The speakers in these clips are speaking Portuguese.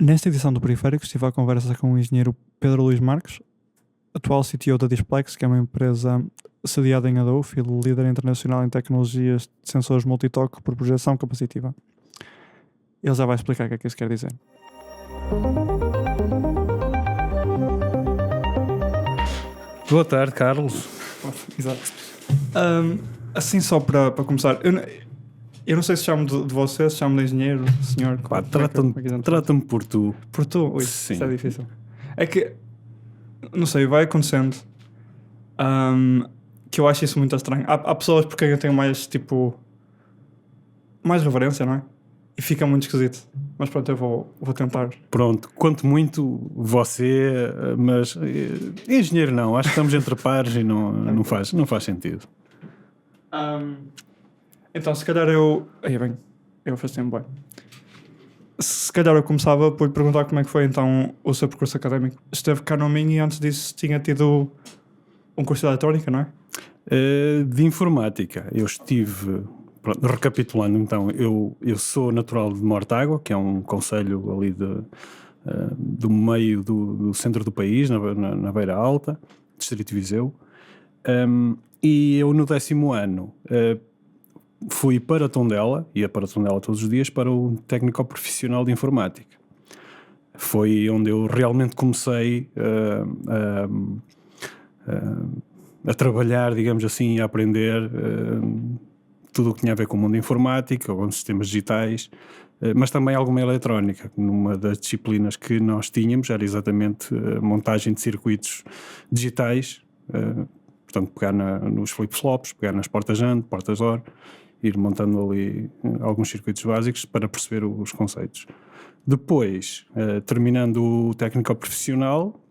Nesta edição do Periférico estive à conversa com o engenheiro Pedro Luís Marques, atual CTO da Displex, que é uma empresa sediada em Adolfo e líder internacional em tecnologias de sensores multitoque por projeção capacitiva. Ele já vai explicar o que é que isso quer dizer. Boa tarde, Carlos. Exato. Assim só para começar, eu não sei se chamo de você, se chamo de engenheiro, senhor. Pá, trata-me por tu. Por tu? Ui, Sim. isso é difícil. É que, não sei, vai acontecendo que eu acho isso muito estranho. Há pessoas por quem eu tenho mais reverência, não é? E fica muito esquisito. Mas pronto, eu vou tentar. Pronto, quanto muito você, mas engenheiro não. Acho que estamos entre pares e não faz sentido. Então, se calhar eu faço-me bem. Se calhar eu começava por lhe perguntar como é que foi então o seu percurso académico. Esteve cá no Minho e antes disso tinha tido um curso de eletrónica, não é? De informática. Eu estive... Pronto, recapitulando então, eu sou natural de Mortágua, que é um concelho ali do meio do centro do país, na Beira Alta, distrito de Viseu. E eu no 10º ano fui para Tondela, ia para Tondela todos os dias, para o técnico profissional de informática. Foi onde eu realmente comecei a trabalhar, digamos assim, a aprender tudo o que tinha a ver com o mundo informático, alguns sistemas digitais, mas também alguma eletrónica. Numa das disciplinas que nós tínhamos era exatamente a montagem de circuitos digitais, portanto pegar nos flip-flops, pegar nas portas-AND, portas-OR, ir montando ali alguns circuitos básicos para perceber os conceitos. Depois, terminando o técnico profissional,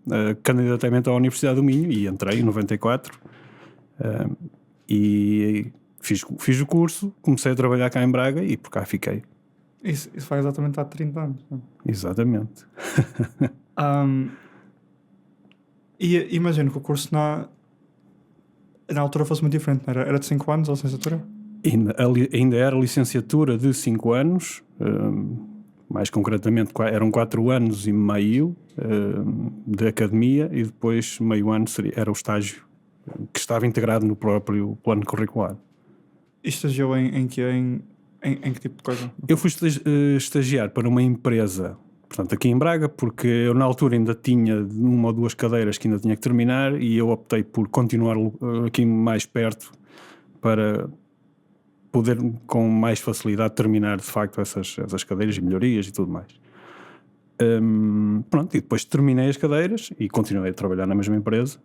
candidatei-me à Universidade do Minho e entrei em 94 e fiz o curso, comecei a trabalhar cá em Braga e por cá fiquei. Isso faz exatamente há 30 anos. Não? Exatamente. E imagino que o curso na altura fosse muito diferente, não era de 5 anos a licenciatura? Ainda era licenciatura de 5 anos, mais concretamente eram 4 anos e meio de academia e depois meio ano era o estágio que estava integrado no próprio plano curricular. E estagiou em que tipo de coisa? Eu fui estagiar para uma empresa, portanto aqui em Braga, porque eu na altura ainda tinha 1 ou 2 cadeiras que ainda tinha que terminar e eu optei por continuar aqui mais perto para poder com mais facilidade terminar de facto essas cadeiras e melhorias e tudo mais. Pronto, e depois terminei as cadeiras e continuei a trabalhar na mesma empresa.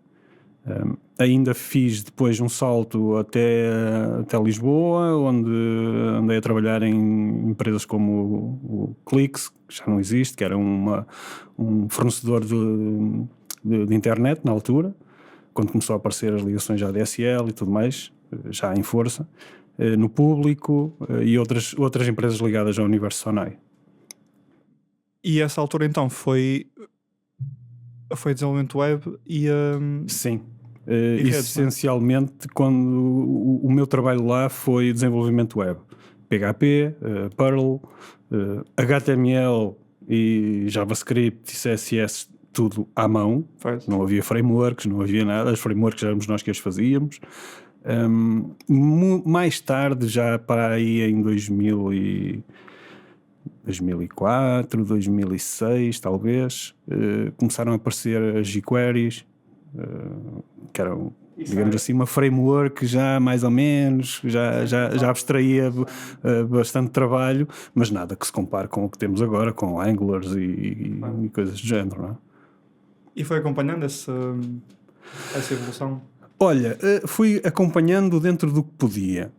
Ainda fiz depois um salto até Lisboa, onde andei a trabalhar em empresas como o Clix, que já não existe, que era um fornecedor de internet na altura, quando começou a aparecer as ligações à ADSL e tudo mais, já em força, no Público e outras empresas ligadas ao universo Sonai. E essa altura então foi desenvolvimento web e... Sim. Essencialmente, quando o meu trabalho lá foi desenvolvimento web. PHP, Perl, HTML e JavaScript e CSS, tudo à mão. Não havia frameworks, não havia nada. As frameworks éramos nós que as fazíamos. Mais tarde, já para aí em 2004, 2006 talvez, começaram a aparecer as jQueries, que eram, digamos assim, uma framework já mais ou menos, já abstraía bastante trabalho, mas nada que se compare com o que temos agora, com Angulars e coisas do género, não é? E foi acompanhando essa evolução? Olha, fui acompanhando dentro do que podia.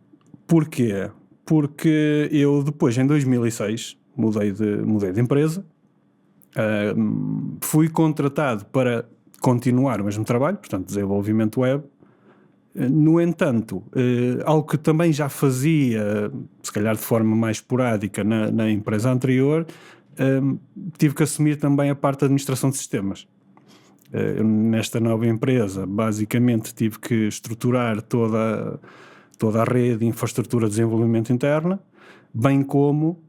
Porquê? Porque eu depois, em 2006, mudei de empresa, fui contratado para continuar o mesmo trabalho, portanto, desenvolvimento web. No entanto, algo que também já fazia, se calhar de forma mais esporádica na empresa anterior, tive que assumir também a parte da administração de sistemas. Nesta nova empresa, basicamente, tive que estruturar toda a rede de infraestrutura de desenvolvimento interna, bem como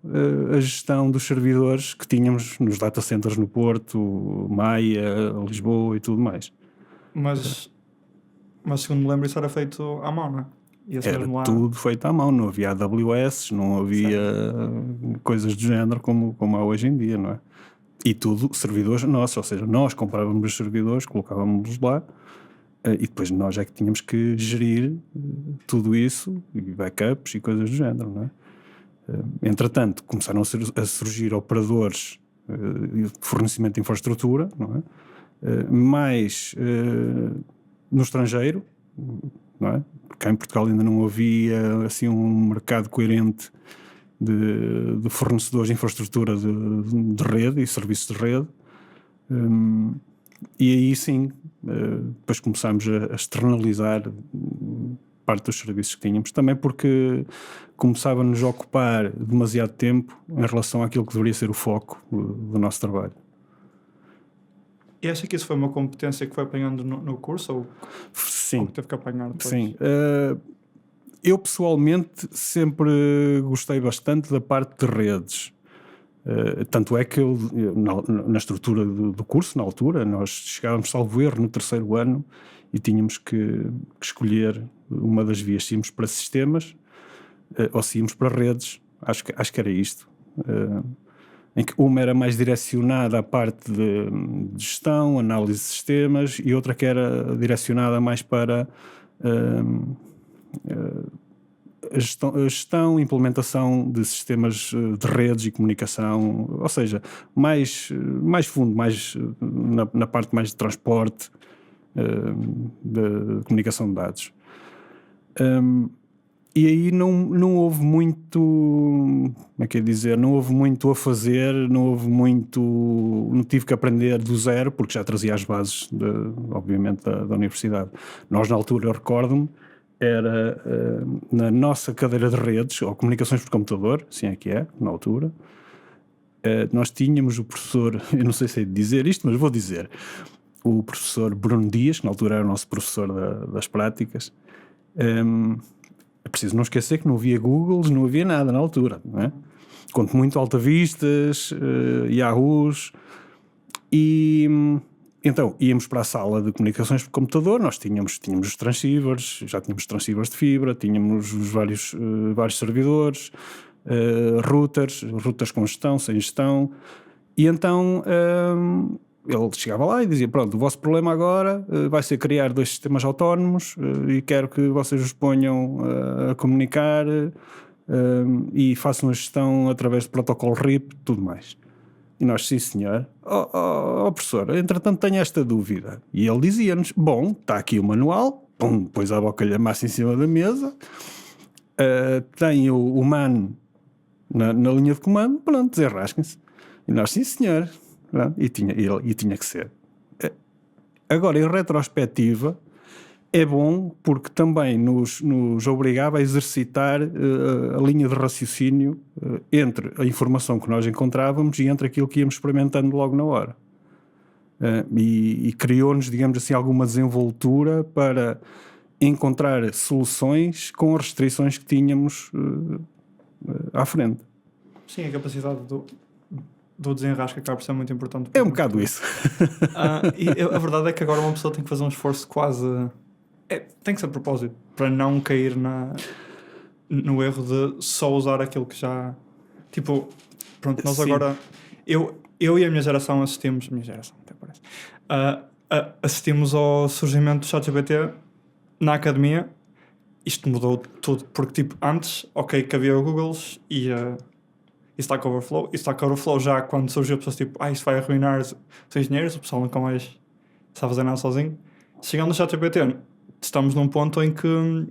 a gestão dos servidores que tínhamos nos data centers no Porto, Maia, Lisboa e tudo mais. Mas segundo me lembro, isso era feito à mão, não é? Era tudo feito à mão, não havia AWS, não havia coisas do género como há hoje em dia, não é? E tudo servidores nossos, ou seja, nós comprávamos os servidores, colocávamos lá, e depois nós é que tínhamos que gerir tudo isso, e backups e coisas do género, não é? Entretanto, começaram a surgir operadores de fornecimento de infraestrutura, não é? Mais no estrangeiro, não é? Porque em Portugal ainda não havia assim um mercado coerente de fornecedores de infraestrutura de rede e serviços de rede. E aí sim, depois começámos a externalizar parte dos serviços que tínhamos, também porque começava-nos a ocupar demasiado tempo em relação àquilo que deveria ser o foco do nosso trabalho. E acha que isso foi uma competência que foi apanhando no curso ou que teve que apanhar depois? Sim. Eu pessoalmente sempre gostei bastante da parte de redes. Tanto é que eu, na estrutura do curso, na altura, nós chegávamos, salvo erro, no 3º ano e tínhamos que escolher uma das vias, se íamos para sistemas ou se íamos para redes. Acho que era isto. Em que uma era mais direcionada à parte de gestão, análise de sistemas, e outra que era direcionada mais para a gestão e implementação de sistemas de redes e comunicação, ou seja, mais fundo, mais na parte mais de transporte, de comunicação de dados. E aí não houve muito, como é que é dizer, não houve muito a fazer, não tive que aprender do zero, porque já trazia as bases, obviamente, da universidade. Nós, na altura, eu recordo-me, era na nossa cadeira de redes, ou comunicações por computador, assim é que é, na altura, nós tínhamos o professor, eu não sei se é de dizer isto, mas vou dizer, o professor Bruno Dias, que na altura era o nosso professor das práticas. É preciso não esquecer que não havia Googles, não havia nada na altura, não é? Quanto muito AltaVistas, Yahoos, e então íamos para a sala de comunicações por computador. Nós tínhamos os transceivers, já tínhamos transceivers de fibra, tínhamos os vários servidores, routers com gestão, sem gestão, e então ele chegava lá e dizia: pronto, o vosso problema agora vai ser criar 2 sistemas autónomos e quero que vocês os ponham a comunicar e façam a gestão através de protocolo RIP, tudo mais. E nós: sim senhor. Professor, entretanto tenho esta dúvida. E ele dizia-nos: bom, está aqui o manual, pum, pôs a boca-lhe-massa em cima da mesa, tem o MAN na linha de comando, pronto, desenrasquem-se. E nós: sim senhor. E tinha que ser. Agora, em retrospectiva, é bom porque também nos obrigava a exercitar a linha de raciocínio entre a informação que nós encontrávamos e entre aquilo que íamos experimentando logo na hora. E criou-nos, digamos assim, alguma desenvoltura para encontrar soluções com as restrições que tínhamos à frente. Sim, a capacidade do desenrasque acaba por ser muito importante. É um bocado isso. E a verdade é que agora uma pessoa tem que fazer um esforço quase... tem que ser a propósito, para não cair no erro de só usar aquilo que já... Tipo, pronto, nós agora... Eu e a minha geração assistimos... Minha geração, até parece. Assistimos ao surgimento do ChatGPT na academia. Isto mudou tudo, porque tipo, antes, ok, que havia o Google e Stack Overflow. E Stack Overflow já quando surgiu, pessoas tipo, isto vai arruinar os engenheiros, o pessoal nunca mais está a fazer nada sozinho. Chegando ao ChatGPT, estamos num ponto em que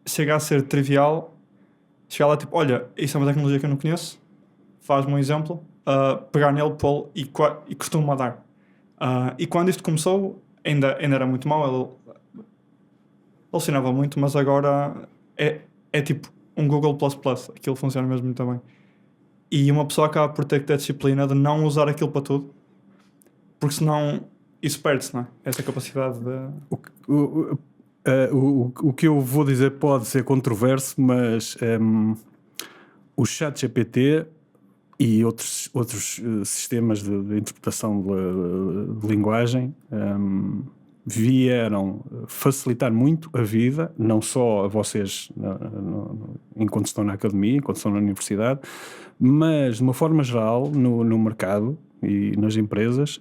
chega a ser trivial chegar lá tipo, olha, isso é uma tecnologia que eu não conheço, faz-me um exemplo, pegar nele, pô-lo e costuma dar. E quando isto começou, ainda era muito mau, ele alucinava muito, mas agora é tipo um Google++, aquilo funciona mesmo muito bem. E uma pessoa acaba por ter que ter disciplina de não usar aquilo para tudo, porque senão isso perde-se, não é? Essa capacidade de... O que eu vou dizer pode ser controverso, mas o ChatGPT e outros sistemas de interpretação de linguagem vieram facilitar muito a vida, não só a vocês enquanto estão na academia, enquanto estão na universidade, mas de uma forma geral no mercado e nas empresas.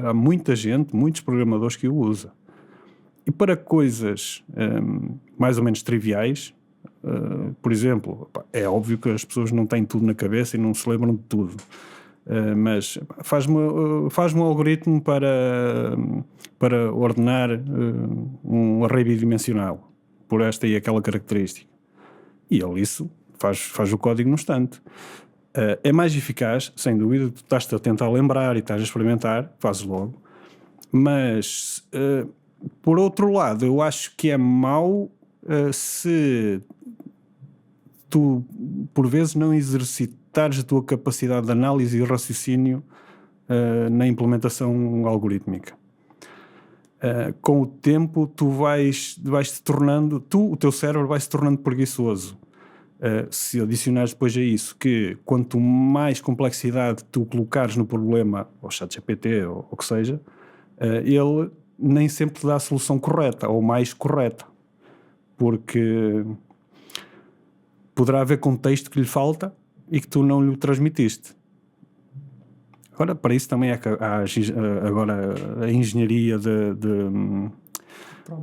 Há muita gente, muitos programadores que o usa. E para coisas mais ou menos triviais, por exemplo, é óbvio que as pessoas não têm tudo na cabeça e não se lembram de tudo. Mas faz-me um algoritmo para ordenar um array bidimensional por esta e aquela característica. E ele isso faz o código no instante. É mais eficaz, sem dúvida. Tu estás-te a tentar lembrar e estás a experimentar, fazes logo. Mas, por outro lado, eu acho que é mau se tu, por vezes, não exercitares a tua capacidade de análise e raciocínio na implementação algorítmica. Com o tempo, tu vais-te tornando, o teu cérebro vai se tornando preguiçoso. Se adicionares depois a isso que quanto mais complexidade tu colocares no problema, ou ChatGPT ou o que seja, ele nem sempre te dá a solução correta ou mais correta, porque poderá haver contexto que lhe falta e que tu não lhe transmitiste. Agora, para isso também há agora a engenharia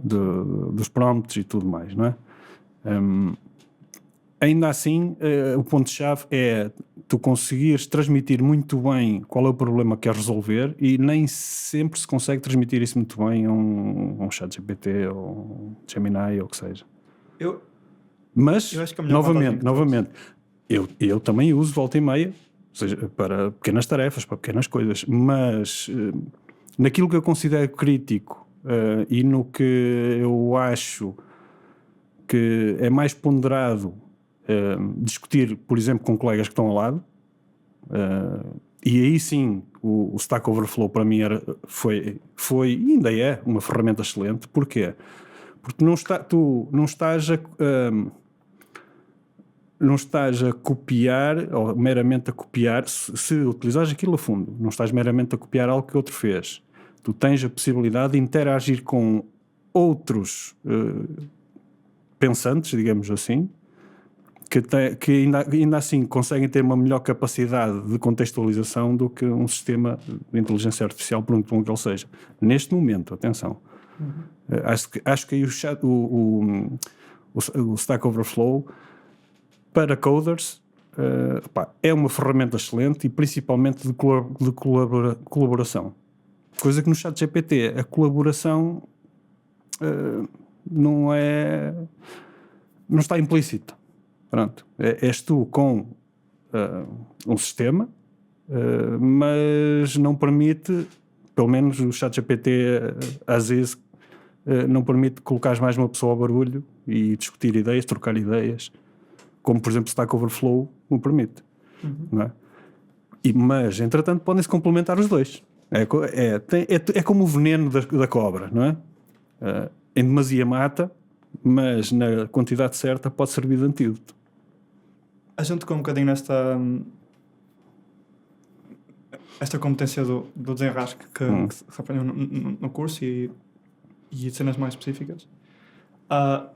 dos prompts e tudo mais, não é? Ainda assim, o ponto-chave é tu conseguires transmitir muito bem qual é o problema que queres resolver, e nem sempre se consegue transmitir isso muito bem a um ChatGPT ou um Gemini ou o que seja. Mas, eu acho que novamente, eu também uso volta e meia, ou seja, para pequenas tarefas, para pequenas coisas, mas naquilo que eu considero crítico e no que eu acho que é mais ponderado discutir, por exemplo, com colegas que estão ao lado, e aí sim o Stack Overflow para mim foi e ainda é uma ferramenta excelente. Porquê? Porque tu não estás a copiar, ou meramente a copiar, se utilizares aquilo a fundo, não estás meramente a copiar algo que outro fez. Tu tens a possibilidade de interagir com outros pensantes, digamos assim, que ainda assim conseguem ter uma melhor capacidade de contextualização do que um sistema de inteligência artificial, por muito bom que ele seja. Neste momento, atenção. Acho que aí o Stack Overflow para coders é uma ferramenta excelente, e principalmente de colaboração. Coisa que no ChatGPT a colaboração não está implícita. Pronto, és tu com um sistema, mas não permite, pelo menos o ChatGPT às vezes não permite colocar mais uma pessoa ao barulho e discutir ideias, trocar ideias, como por exemplo o Stack Overflow o permite. Não é? Mas entretanto podem-se complementar os dois. É como o veneno da cobra, não é? Em demasia mata, mas na quantidade certa pode servir de antídoto. A gente com um bocadinho esta competência do desenrasque que se aprendeu no curso e cenas mais específicas,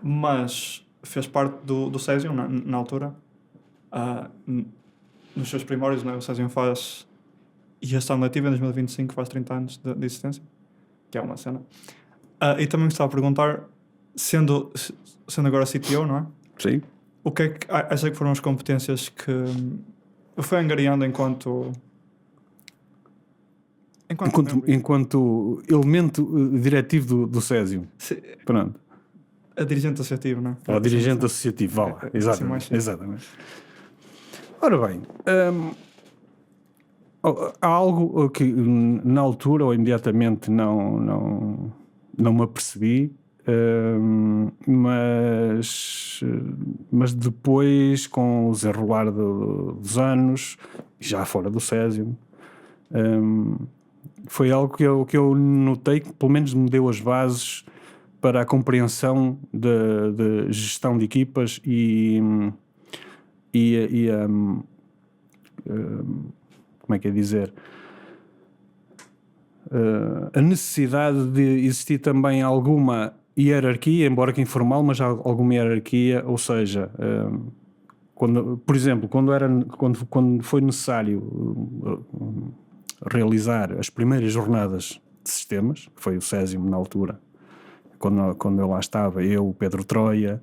mas fez parte do Cesium na altura, nos seus primórdios, né? O Cesium faz, e a gestão letiva em 2025 faz 30 anos de existência, que é uma cena. E também gostava de perguntar, sendo agora CTO, não é? Sim. O que é que acha que foram as competências que eu fui angariando enquanto elemento diretivo do Cesium? Pronto. A dirigente associativa, não é? Ou dirigente associativo, vá lá. Exatamente. Ora bem, há algo que na altura ou imediatamente não me apercebi, mas depois, com o desenrolar dos anos, já fora do Cesium, foi algo que eu notei que pelo menos me deu as bases para a compreensão de gestão de equipas e como é que é dizer? A necessidade de existir também alguma hierarquia, embora que informal, mas alguma hierarquia, ou seja, por exemplo, quando foi necessário realizar as primeiras jornadas de sistemas, que foi o Césimo na altura, quando eu lá estava, eu, o Pedro Troia,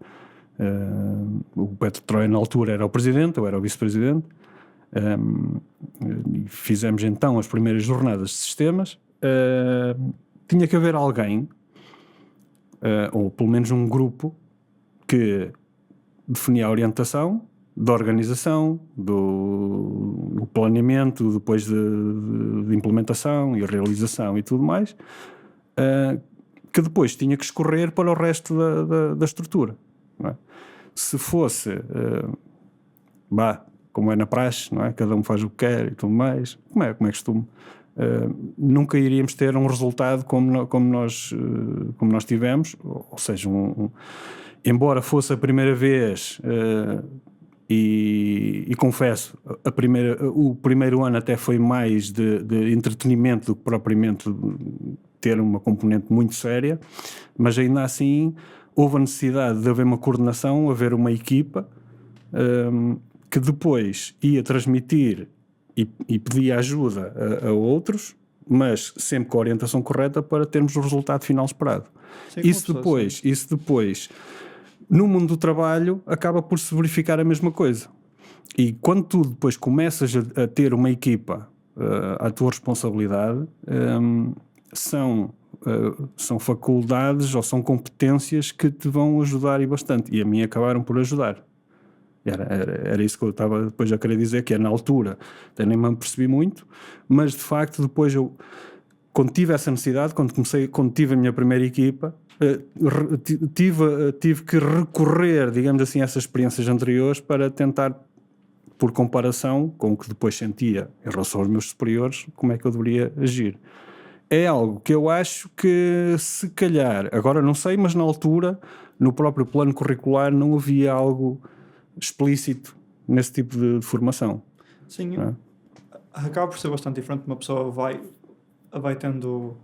na altura era o presidente, eu era o vice-presidente, fizemos então as primeiras jornadas de sistemas. Tinha que haver alguém, ou pelo menos um grupo, que definia a orientação da organização, do planeamento, depois de implementação e realização e tudo mais, que depois tinha que escorrer para o resto da estrutura, não é? Se fosse como é na praxe, não é? Cada um faz o que quer e tudo mais, como é costume, nunca iríamos ter um resultado como nós tivemos, ou seja, embora fosse a primeira vez, e confesso, o primeiro ano até foi mais de entretenimento do que propriamente ter uma componente muito séria, mas ainda assim houve a necessidade de haver uma coordenação, haver uma equipa que depois ia transmitir e pedia ajuda a outros, mas sempre com a orientação correta para termos o resultado final esperado. Isso depois, no mundo do trabalho, acaba por se verificar a mesma coisa. E quando tu depois começas a ter uma equipa à tua responsabilidade, são faculdades ou são competências que te vão ajudar e bastante. E a mim acabaram por ajudar. Era isso que eu estava depois a querer dizer, que na altura até nem me percebi muito, mas de facto depois quando tive essa necessidade, quando tive a minha primeira equipa, tive que recorrer, digamos assim, a essas experiências anteriores para tentar, por comparação com o que depois sentia em relação aos meus superiores, como é que eu deveria agir. É algo que eu acho que, se calhar, agora não sei, mas na altura, no próprio plano curricular, não havia algo explícito nesse tipo de formação. Sim, acaba por ser bastante diferente. Uma pessoa vai tendo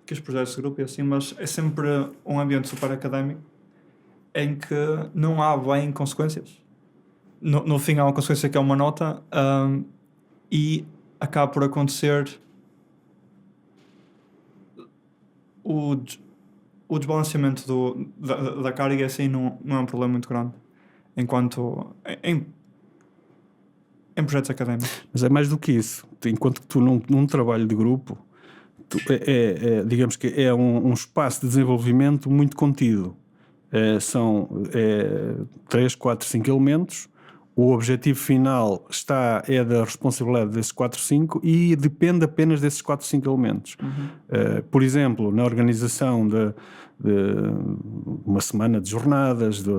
aqueles projetos de grupo e assim, mas é sempre um ambiente super académico em que não há bem consequências. No fim há uma consequência que é uma nota, e acaba por acontecer o desbalanceamento da carga, assim, não é um problema muito grande enquanto em projetos académicos. Mas é mais do que isso. Enquanto que tu num trabalho de grupo, digamos que é um espaço de desenvolvimento muito contido. São 3, 4, 5 elementos. O objetivo final é da responsabilidade desses 4, 5 e depende apenas desses 4, 5 elementos. Por exemplo, na organização de uma semana de jornadas, de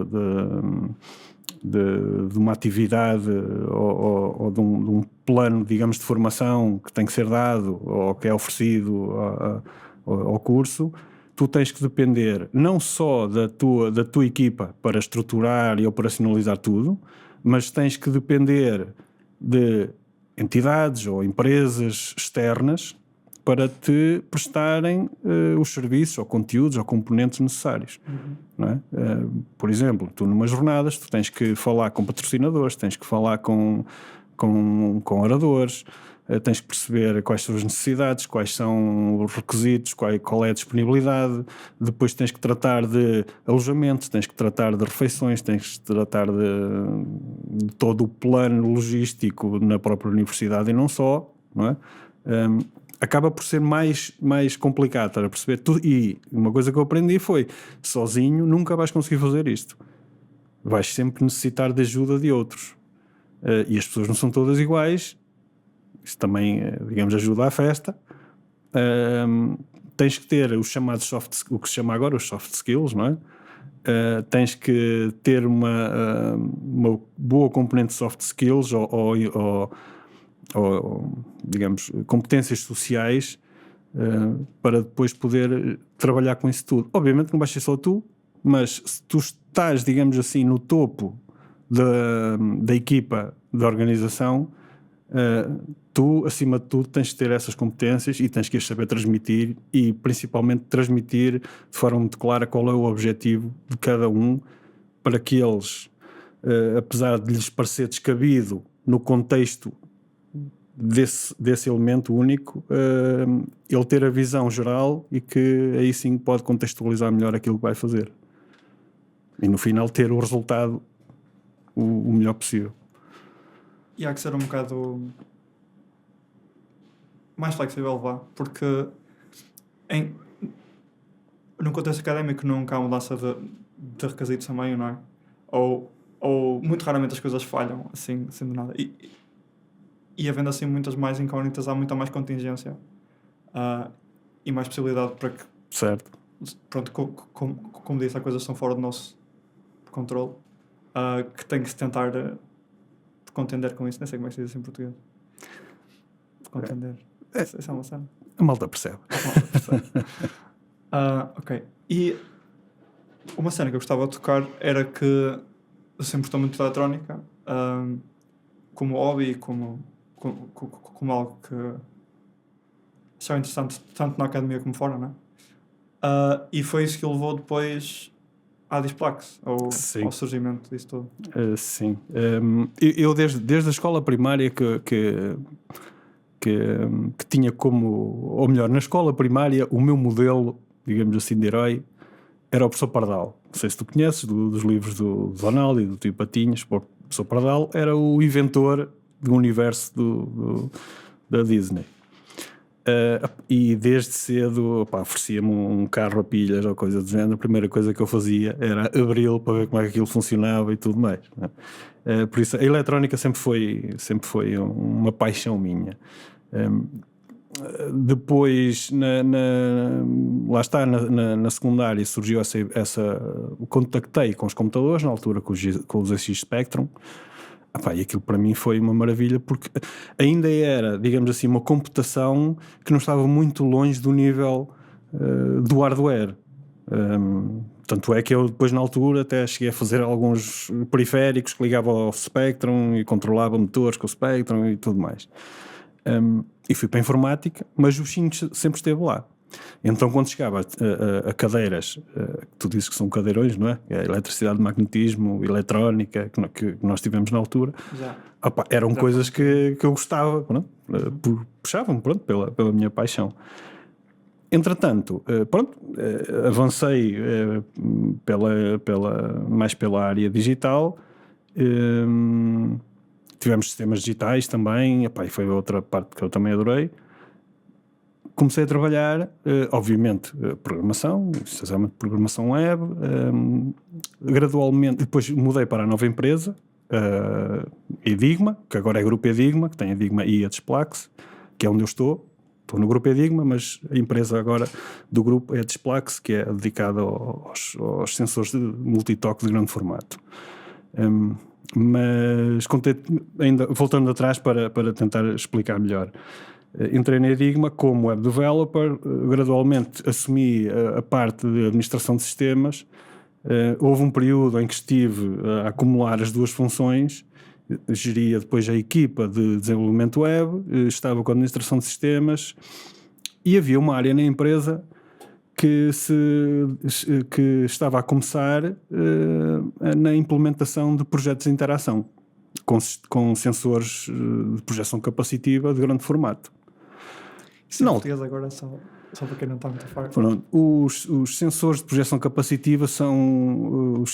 uma atividade ou de um plano, digamos, de formação que tem que ser dado ou que é oferecido ao curso, tu tens que depender não só da tua equipa para estruturar e operacionalizar tudo, mas tens que depender de entidades ou empresas externas para te prestarem os serviços ou conteúdos ou componentes necessários. Não é? Por exemplo, tu numas jornadas tu tens que falar com patrocinadores, tens que falar com oradores, tens que perceber quais são as necessidades, quais são os requisitos, qual é a disponibilidade, depois tens que tratar de alojamentos, tens que tratar de refeições, tens que tratar de todo o plano logístico na própria universidade e não só, não é? Acaba por ser mais complicado, estás a perceber? E uma coisa que eu aprendi foi, sozinho nunca vais conseguir fazer isto. Vais sempre necessitar de ajuda de outros. E as pessoas não são todas iguais. Isso também, digamos, ajuda à festa. Tens que ter os chamados o que se chama agora os soft skills, não é? Tens que ter uma boa componente de soft skills ou digamos, competências sociais para depois poder trabalhar com isso tudo. Obviamente não vais ser só tu, mas se tu estás, digamos assim, no topo da equipa da organização, tu, acima de tudo, tens de ter essas competências e tens que as saber transmitir, e principalmente transmitir de forma muito clara qual é o objetivo de cada um, para que eles, apesar de lhes parecer descabido no contexto desse elemento único, ele ter a visão geral e que aí sim pode contextualizar melhor aquilo que vai fazer. E no final ter o resultado o melhor possível. E há que ser um bocado mais flexível, vá, porque no contexto académico nunca há mudança de requisitos também, não é? Ou muito raramente as coisas falham, assim do nada. E havendo assim muitas mais incógnitas, há muita mais contingência e mais possibilidade para que... Certo. Pronto, como disse, há coisas que estão fora do nosso controle, que tem que se tentar contender com isso. Não sei como é que se diz isso em português. Contender. Essa é uma cena. A malta percebe. Ok. E uma cena que eu gostava de tocar era que eu sempre gostei muito de eletrónica, como hobby, como algo que achava interessante tanto na academia como fora, não é? E foi isso que o levou depois à Displax, ao surgimento disso tudo. Sim. Eu desde a escola primária que tinha como, ou melhor, na escola primária, o meu modelo, digamos assim, de herói era o professor Pardal. Não sei se tu conheces dos livros do Donald e do Tio Patinhas. O professor Pardal era o inventor do universo da Disney. E desde cedo oferecia-me um carro a pilhas ou coisa do género. A primeira coisa que eu fazia era abri-lo para ver como é que aquilo funcionava e tudo mais, não é? Por isso a eletrónica sempre foi uma paixão minha. Depois lá está, na secundária surgiu contactei com os computadores, na altura com os ZX Spectrum. E aquilo para mim foi uma maravilha, porque ainda era, digamos assim, uma computação que não estava muito longe do nível do hardware. Tanto é que eu depois, na altura, até cheguei a fazer alguns periféricos que ligava ao Spectrum e controlava motores com o Spectrum e tudo mais. E fui para a informática, mas o bichinho sempre esteve lá. Então, quando chegava a cadeiras, tu dizes que são cadeirões, não é? É eletricidade, magnetismo, eletrónica, que nós tivemos na altura, eram coisas que eu gostava, puxavam pela minha paixão. Entretanto, avancei mais pela área digital. Tivemos sistemas digitais também, e foi outra parte que eu também adorei. Comecei a trabalhar, obviamente, programação, essencialmente programação web, gradualmente, depois mudei para a nova empresa, Edigma, que agora é Grupo Edigma, que tem Edigma e a Displax, que é onde eu estou no Grupo Edigma, mas a empresa agora do grupo é a Displax, que é dedicada aos sensores de multitoque de grande formato. Mas ainda voltando atrás para tentar explicar melhor. Entrei na Edigma como web developer, gradualmente assumi a parte de administração de sistemas. Houve um período em que estive a acumular as duas funções, geria depois a equipa de desenvolvimento web, estava com a administração de sistemas, e havia uma área na empresa que estava a começar na implementação de projetos de interação com sensores de projeção capacitiva de grande formato. Isso em português agora só para quem não está muito forte. Os sensores de projeção capacitiva são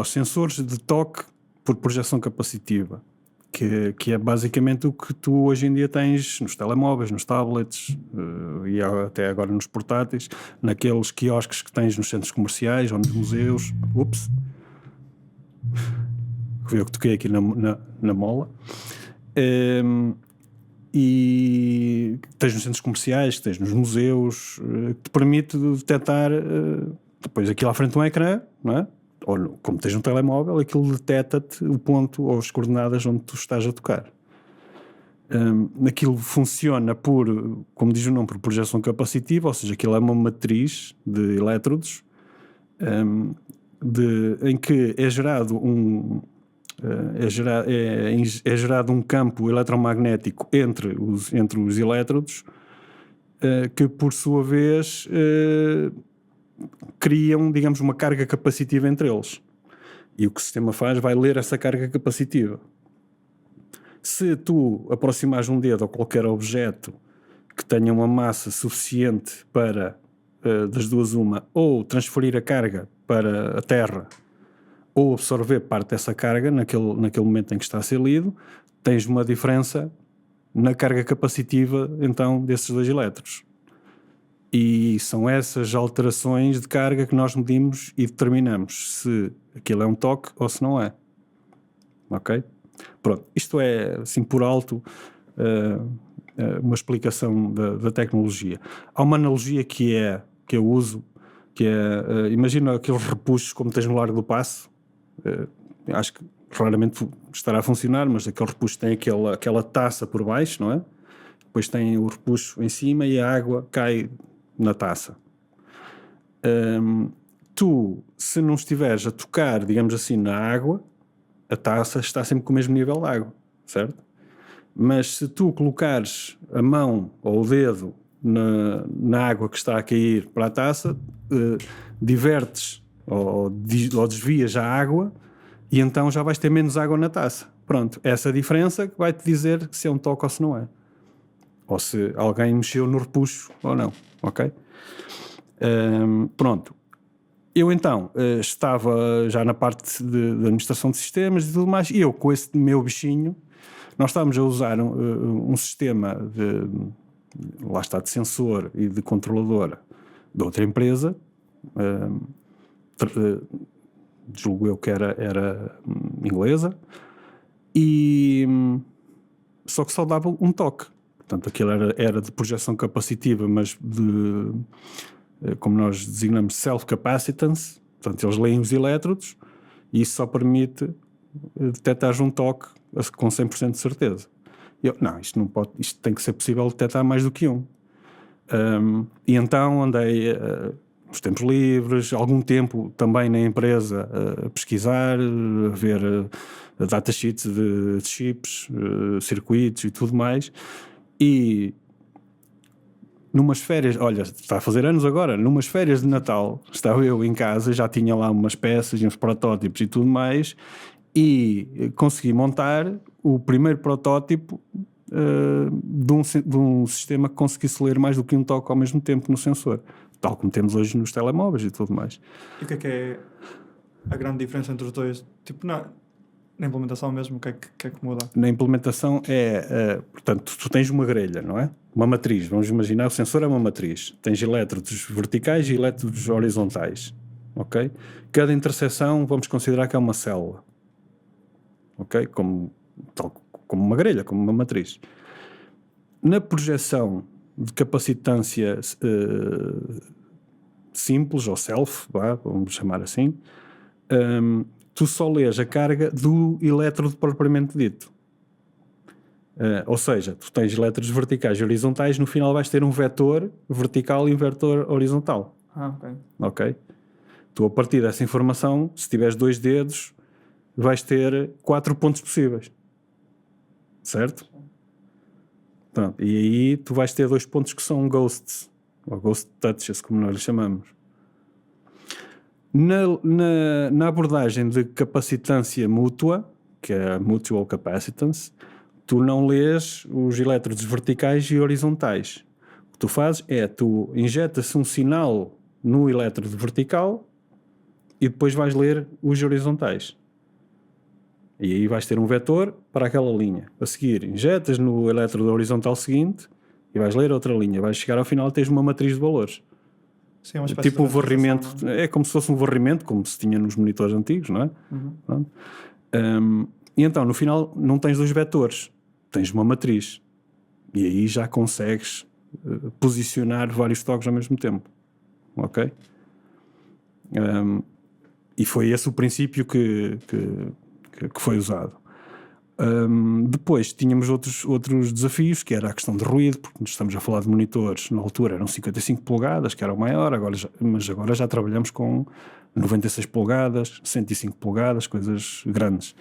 sensores de toque por projeção capacitiva, que é basicamente o que tu hoje em dia tens nos telemóveis, nos tablets e até agora nos portáteis, naqueles quiosques que tens nos centros comerciais ou nos museus. Foi eu que toquei aqui na mola. E tens nos centros comerciais, tens nos museus, que te permite detectar depois aquilo à frente de um ecrã, não é? Ou como tens um telemóvel, aquilo detecta-te o ponto ou as coordenadas onde tu estás a tocar. Aquilo funciona como diz o nome, por projeção capacitiva, ou seja, aquilo é uma matriz de elétrodos em que é gerado é gerado um campo eletromagnético entre os elétrodos, que por sua vez criam, digamos, uma carga capacitiva entre eles. E o que o sistema faz vai ler essa carga capacitiva. Se tu aproximares um dedo a qualquer objeto que tenha uma massa suficiente para, das duas uma, ou transferir a carga para a Terra, ou absorver parte dessa carga naquele momento em que está a ser lido, tens uma diferença na carga capacitiva, então, desses dois elétrons. E são essas alterações de carga que nós medimos e determinamos se aquilo é um toque ou se não é. Ok? Pronto, isto é, assim, por alto, uma explicação da tecnologia. Há uma analogia que eu uso, que é, imagina aqueles repuxos como tens no Largo do Paço. Acho que raramente estará a funcionar, mas aquele repuxo tem aquela taça por baixo, não é? Depois tem o repuxo em cima e a água cai na taça. Tu, se não estiveres a tocar, digamos assim, na água, a taça está sempre com o mesmo nível de água, certo? Mas se tu colocares a mão ou o dedo na água que está a cair para a taça, divertes ou desvias a água e então já vais ter menos água na taça. Pronto, essa diferença que vai-te dizer se é um toque ou se não é. Ou se alguém mexeu no repuxo ou não, ok? Pronto. Eu então estava já na parte de administração de sistemas e tudo mais, e eu com esse meu bichinho, nós estávamos a usar um sistema lá está, de sensor e de controlador de outra empresa, julgo eu que era inglesa, e só que só dava um toque. Portanto, aquilo era de projeção capacitiva, mas como nós designamos, self-capacitance. Portanto, eles leem os elétrodos e isso só permite detectar um toque com 100% de certeza. Isto não pode, isto tem que ser possível detectar mais do que um. E então andei nos tempos livres, algum tempo também na empresa a pesquisar, a ver datasheets de chips, circuitos e tudo mais. E numas férias, olha, está a fazer anos agora, numas férias de Natal, estava eu em casa, já tinha lá umas peças e uns protótipos e tudo mais, e consegui montar o primeiro protótipo de um sistema que conseguisse ler mais do que um toque ao mesmo tempo no sensor, tal como temos hoje nos telemóveis e tudo mais. E o que é a grande diferença entre os dois? Tipo, na implementação mesmo, o que é que muda? Na implementação portanto, tu tens uma grelha, não é? Uma matriz, vamos imaginar, o sensor é uma matriz. Tens elétrodos verticais e elétrodos horizontais, ok? Cada interseção vamos considerar que é uma célula, ok? Como uma grelha, como uma matriz. Na projeção de capacitância simples, ou self, vamos chamar assim, tu só lês a carga do elétrodo propriamente dito. Ou seja, tu tens elétrodos verticais e horizontais, no final vais ter um vetor vertical e um vetor horizontal. Ok? Tu, a partir dessa informação, se tiveres 2 dedos, vais ter 4 pontos possíveis. Certo? Pronto. E aí tu vais ter 2 pontos que são ghosts, ou ghost touches, como nós lhe chamamos. Na abordagem de capacitância mútua, que é a mutual capacitance, tu não lês os elétrodos verticais e horizontais. O que tu fazes é, tu injetas um sinal no elétrodo vertical e depois vais ler os horizontais. E aí vais ter um vetor para aquela linha. A seguir, injetas no elétrodo horizontal seguinte e vais ler outra linha. Vais chegar ao final e tens uma matriz de valores. Sim, é uma espécie tipo de varrimento, é como se fosse um varrimento, como se tinha nos monitores antigos, não é? E então, no final, não tens 2 vetores, tens uma matriz. E aí já consegues posicionar vários toques ao mesmo tempo. Ok? E foi esse o princípio que foi usado. Depois tínhamos outros desafios, que era a questão de ruído, porque estamos a falar de monitores, na altura eram 55 polegadas, que era o maior, mas agora já trabalhamos com 96 polegadas, 105 polegadas, coisas grandes.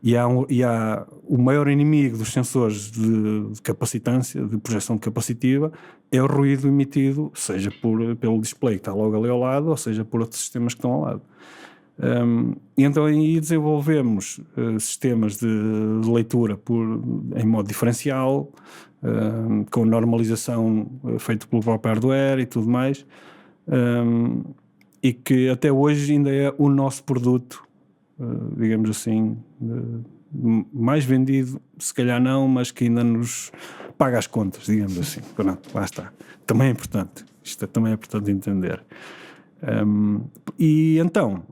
E há o maior inimigo dos sensores de capacitância, de projeção capacitiva, é o ruído emitido, seja pelo display que está logo ali ao lado, ou seja por outros sistemas que estão ao lado. E então aí desenvolvemos sistemas de leitura em modo diferencial, com normalização feita pelo próprio hardware e tudo mais, e que até hoje ainda é o nosso produto, digamos assim, mais vendido, se calhar não, mas que ainda nos paga as contas, digamos assim. Pronto, lá está. Também é importante. Isto também é importante entender. E então,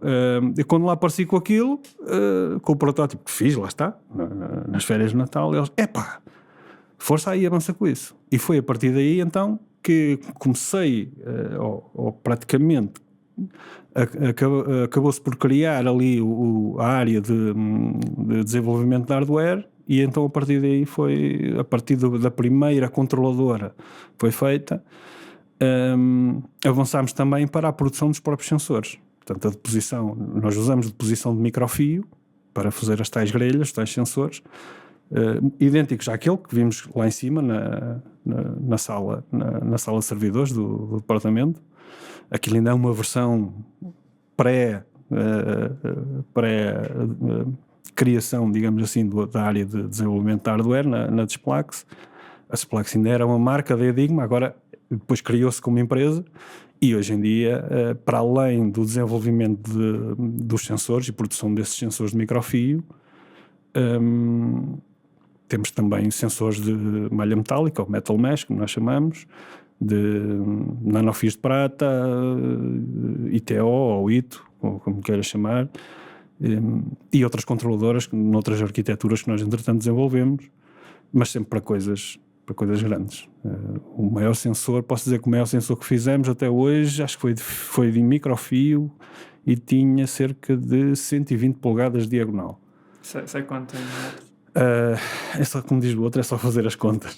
eu quando lá apareci com aquilo, com o protótipo que fiz, lá está, nas férias de Natal, eles, força aí, avança com isso. E foi a partir daí então que comecei, ou praticamente acabou-se por criar ali a área de desenvolvimento de hardware, e então a partir daí foi, a partir da primeira controladora foi feita, avançámos também para a produção dos próprios sensores. Portanto, a deposição, nós usamos deposição de microfio para fazer as tais grelhas, os tais sensores, idênticos àquele que vimos lá em cima na sala de servidores do departamento. Aquilo ainda é uma versão pré-criação, digamos assim, da área de desenvolvimento de hardware na Displax. A Displax ainda era uma marca da Enigma, agora depois criou-se como empresa, e hoje em dia, para além do desenvolvimento dos sensores e produção desses sensores de microfio, temos também sensores de malha metálica, ou metal mesh, como nós chamamos, de nanofios de prata, ITO ou ITO, ou como queiras chamar, e outras controladoras, noutras arquiteturas que nós entretanto desenvolvemos, mas sempre para coisas grandes. O maior sensor, posso dizer que o maior sensor que fizemos até hoje, acho que foi de microfio e tinha cerca de 120 polegadas de diagonal. Sei quanto tem. É só, como diz o outro, é só fazer as contas.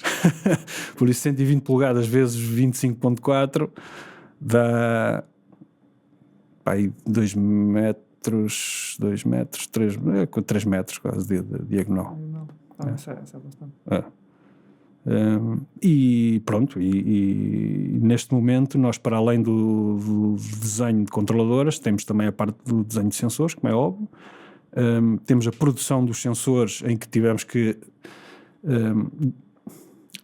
Por isso 120 polegadas vezes 25.4 dá 2 metros, 3 metros quase de diagonal. Isso é bastante. E pronto, e neste momento nós, para além do desenho de controladoras, temos também a parte do desenho de sensores, como é óbvio. Temos a produção dos sensores, em que tivemos que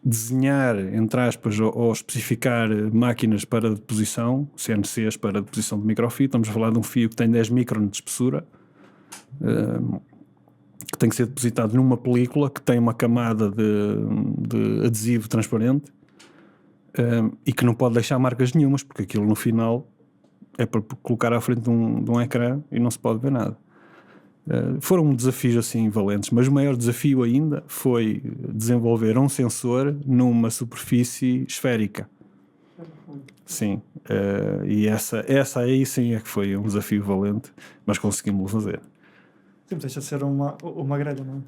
desenhar, entre aspas, ou especificar máquinas para deposição, CNCs para deposição de microfio. Estamos a falar de um fio que tem 10 microns de espessura, que tem que ser depositado numa película que tem uma camada de adesivo transparente, e que não pode deixar marcas nenhumas, porque aquilo no final é para colocar à frente de um ecrã e não se pode ver nada. Foram desafios assim valentes, mas o maior desafio ainda foi desenvolver um sensor numa superfície esférica. Sim, e essa aí sim é que foi um desafio valente, mas conseguimos fazer. Sim, deixa de ser uma grelha, não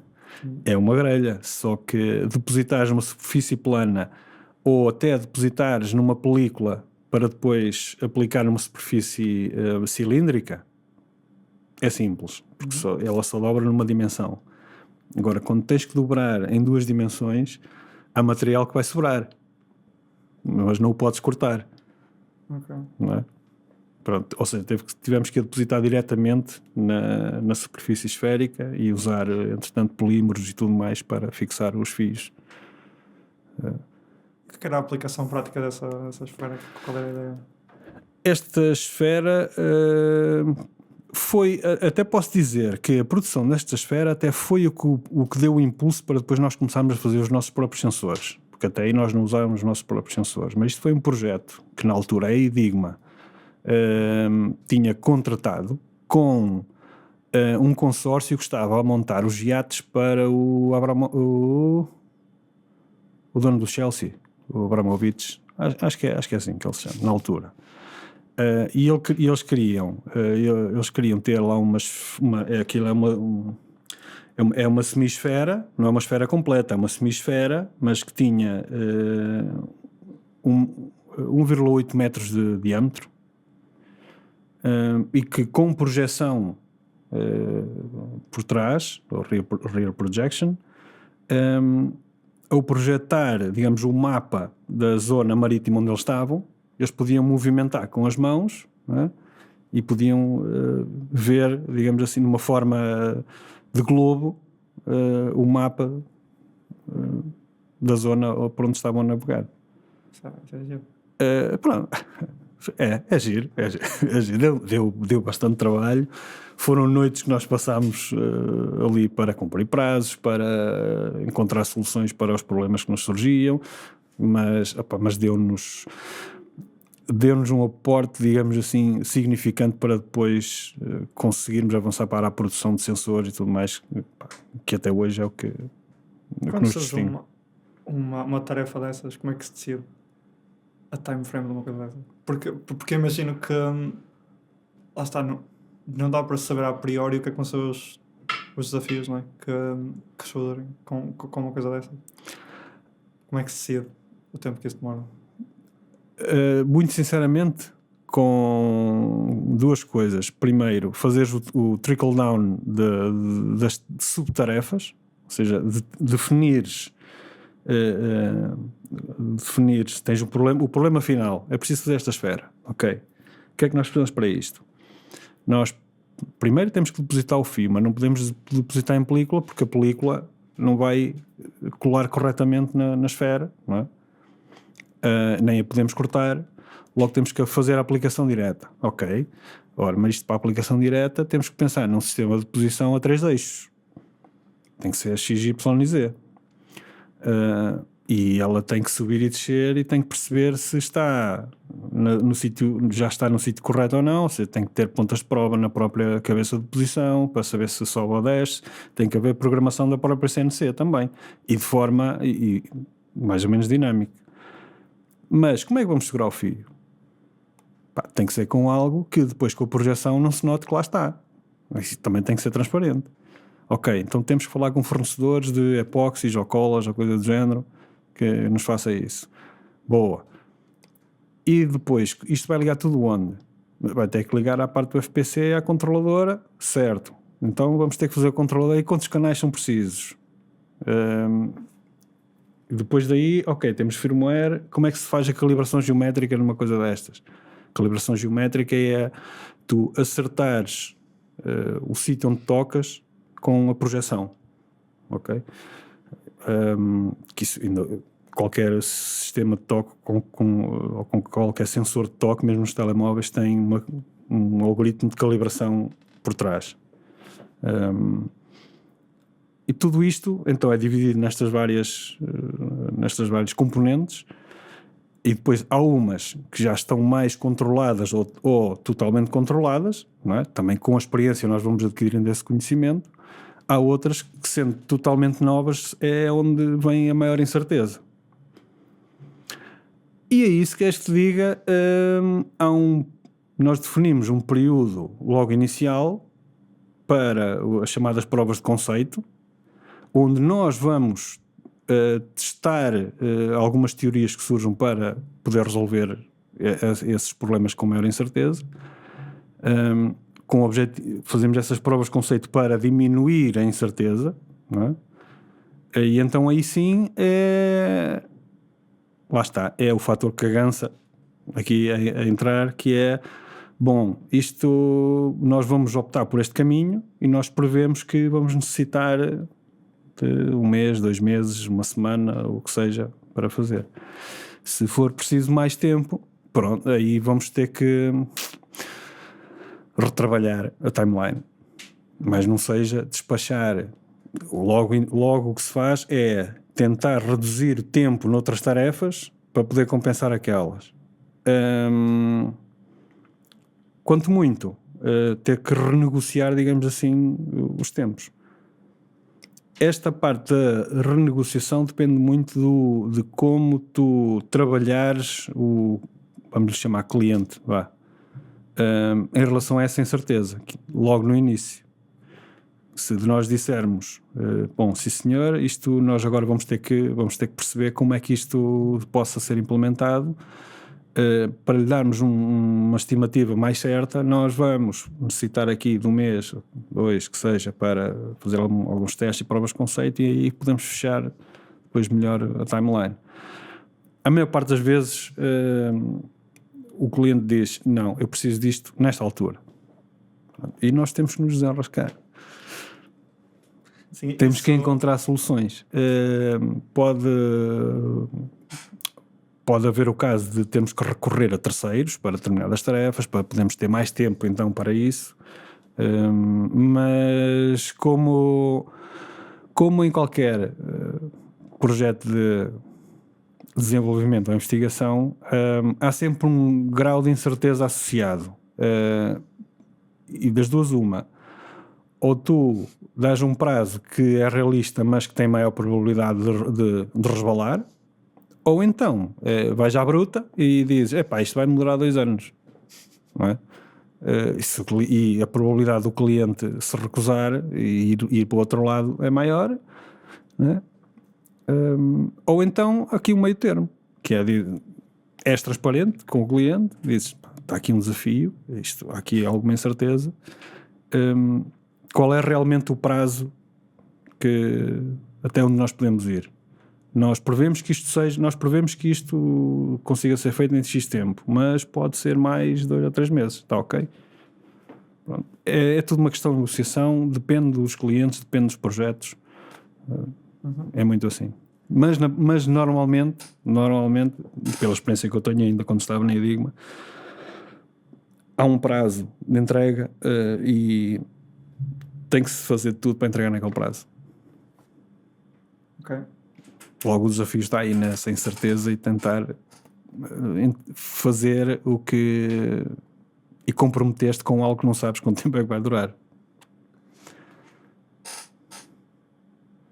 é? É uma grelha, só que depositares numa superfície plana ou até depositares numa película para depois aplicar numa superfície cilíndrica, é simples, porque ela só dobra numa dimensão. Agora, quando tens que dobrar em 2 dimensões, há material que vai sobrar, mas não o podes cortar. Okay. Não é? Pronto, ou seja, tivemos que depositar diretamente na superfície esférica e usar, entretanto, polímeros e tudo mais para fixar os fios. Que era a aplicação prática dessa esfera? Qual era a ideia? Esta esfera foi, até posso dizer que a produção desta esfera até foi o que deu o impulso para depois nós começarmos a fazer os nossos próprios sensores, porque até aí nós não usávamos os nossos próprios sensores, mas isto foi um projeto que na altura a Enigma tinha contratado com um consórcio que estava a montar os iates para o dono do Chelsea, o Abramovich, acho que é assim que ele se chama, na altura. E eles queriam ter lá aquilo é uma semisfera, não é uma esfera completa, é uma semisfera, mas que tinha 1,8 metros de diâmetro, e que com projeção por trás, ou rear projection, ao projetar, digamos, o mapa da zona marítima onde eles estavam, eles podiam movimentar com as mãos, não é? E podiam ver, digamos assim, numa forma de globo, o mapa da zona por onde estavam a navegar. Pronto. É giro. Deu bastante trabalho. Foram noites que nós passámos ali para cumprir prazos, para encontrar soluções para os problemas que nos surgiam, mas deu-nos um aporte, digamos assim, significante para depois conseguirmos avançar para a produção de sensores e tudo mais, que até hoje é o que nos distingue. Uma tarefa dessas, como é que se decide a time frame de uma coisa dessas? Porque imagino que lá está, não dá para saber a priori o que é que vão ser os desafios, não é? Que surgem com uma coisa dessas. Como é que se decide o tempo que isso demora? Muito sinceramente, com duas coisas. Primeiro, fazer o trickle down das subtarefas, ou seja, definires tens o problema final, é preciso fazer esta esfera, ok? O que é que nós precisamos para isto? Nós primeiro temos que depositar o fio, mas não podemos depositar em película, porque a película não vai colar corretamente na esfera, não é? Nem a podemos cortar, logo temos que fazer a aplicação direta, ok? Ora, mas isto para a aplicação direta temos que pensar num sistema de posição a 3 eixos, tem que ser X, Y e Z. E ela tem que subir e descer e tem que perceber se está no sítio, já está no sítio correto ou não. Você tem que ter pontas de prova na própria cabeça de posição para saber se sobe ou desce. Tem que haver programação da própria CNC também, e de forma mais ou menos dinâmica. Mas como é que vamos segurar o fio? Tem que ser com algo que depois com a projeção não se note que lá está. Isso também tem que ser transparente. Ok, então temos que falar com fornecedores de epóxis ou colas ou coisa do género que nos faça isso. Boa. E depois, isto vai ligar tudo onde? Vai ter que ligar à parte do FPC, à controladora, certo. Então vamos ter que fazer o controlador e quantos canais são precisos? Depois daí, ok, temos firmware. Como é que se faz a calibração geométrica numa coisa destas? A calibração geométrica é tu acertares o sítio onde tocas com a projeção, ok? Que isso, qualquer sistema de toque ou com qualquer sensor de toque, mesmo nos telemóveis, tem um algoritmo de calibração por trás. E tudo isto então é dividido nestas várias componentes, e depois há umas que já estão mais controladas ou totalmente controladas, não é? Também com a experiência nós vamos adquirindo esse conhecimento. Há outras que, sendo totalmente novas, é onde vem a maior incerteza. E é isso que te diga, nós definimos um período logo inicial para as chamadas provas de conceito, onde nós vamos testar algumas teorias que surjam para poder resolver esses problemas com maior incerteza. Com o objetivo, fazemos essas provas de conceito para diminuir a incerteza, não é? E então aí sim lá está, é o fator cagança aqui a entrar, que é bom, isto nós vamos optar por este caminho e nós prevemos que vamos necessitar de 1 mês, 2 meses, 1 semana, o que seja, para fazer. Se for preciso mais tempo, pronto, aí vamos ter que retrabalhar a timeline, mas não seja despachar. Logo o que se faz é tentar reduzir o tempo noutras tarefas para poder compensar aquelas. Quanto muito, ter que renegociar, digamos assim, os tempos. Esta parte da renegociação depende muito de como tu trabalhares vamos lhe chamar cliente, em relação a essa incerteza, logo no início. Se nós dissermos, bom, sim senhor, isto nós agora vamos ter que perceber como é que isto possa ser implementado, para lhe darmos uma estimativa mais certa, nós vamos necessitar aqui de um mês, 2, que seja, para fazer alguns testes e provas de conceito, e aí podemos fechar depois melhor a timeline. A maior parte das vezes o cliente diz: não, eu preciso disto nesta altura. E nós temos que nos desenrascar. Sim, temos que encontrar soluções. Pode haver o caso de termos que recorrer a terceiros para determinadas tarefas, para podermos ter mais tempo então para isso, mas como em qualquer projeto de desenvolvimento ou investigação, há sempre um grau de incerteza associado, e das duas uma: ou tu dás um prazo que é realista mas que tem maior probabilidade de resvalar, ou então vais à bruta e dizes: isto vai demorar 2 anos, não é? E a probabilidade do cliente se recusar e ir para o outro lado é maior, não é? Ou então aqui um meio termo, que és transparente com o cliente, dizes: está aqui um desafio, há aqui alguma incerteza, qual é realmente o prazo até onde nós podemos ir? Nós prevemos que isto consiga ser feito em X tempo, mas pode ser mais 2 ou 3 meses, está ok? Pronto. É tudo uma questão de negociação, depende dos clientes, depende dos projetos, é muito assim. Mas normalmente, pela experiência que eu tenho ainda quando estava na Enigma, há um prazo de entrega e tem que se fazer tudo para entregar naquele prazo. Ok. Logo o desafio está aí nessa incerteza e tentar fazer o que... e comprometer-te com algo que não sabes quanto tempo é que vai durar.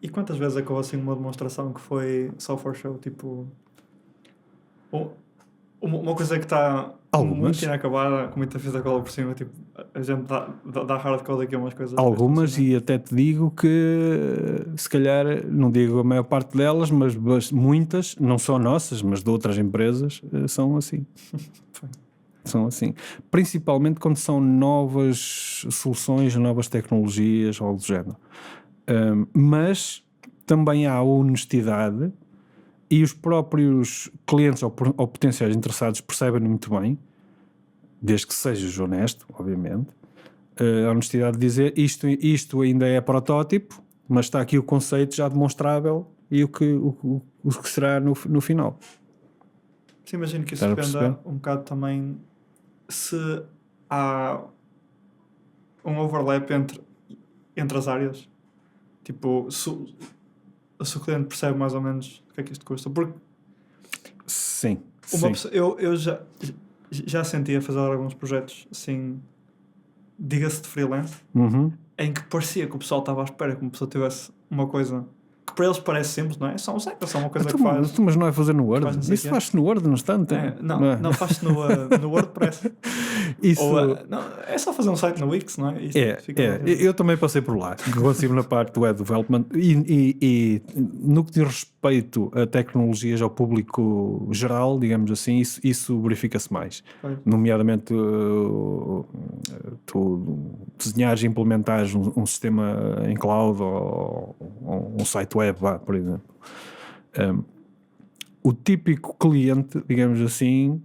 E quantas vezes acabou assim uma demonstração que foi software show, tipo... Uma coisa que está muito inacabada, com muita fita cola por cima, tipo, a gente dá hardcode aqui umas coisas. Algumas, e até te digo que, se calhar, não digo a maior parte delas, mas muitas, não só nossas, mas de outras empresas, são assim. São assim. Principalmente quando são novas soluções, novas tecnologias, algo do género. Mas também há honestidade. E os próprios clientes ou potenciais interessados percebem muito bem, desde que sejas honesto, obviamente, a honestidade de dizer: isto ainda é protótipo, mas está aqui o conceito já demonstrável e o que será no final. Sim, imagino que isso dependa um bocado também se há um overlap entre as áreas. Tipo, se o cliente percebe mais ou menos o que é que isto custa. Porque sim. Eu já senti a fazer alguns projetos assim, diga-se de freelance, em que parecia que o pessoal estava à espera que uma pessoa tivesse uma coisa que para eles parece simples, não é? É só uma coisa que faz. Mas não é fazer no Word? Isso faz-se no Word, não está? Não faz-se no WordPress. Isso... não, é só fazer um site no Wix, não é? Eu também passei por lá, consigo na parte do web development, e no que diz respeito a tecnologias ao público geral, digamos assim, isso verifica-se mais. Nomeadamente, tu desenhares e implementares um sistema em cloud ou um site web, por exemplo. O típico cliente, digamos assim,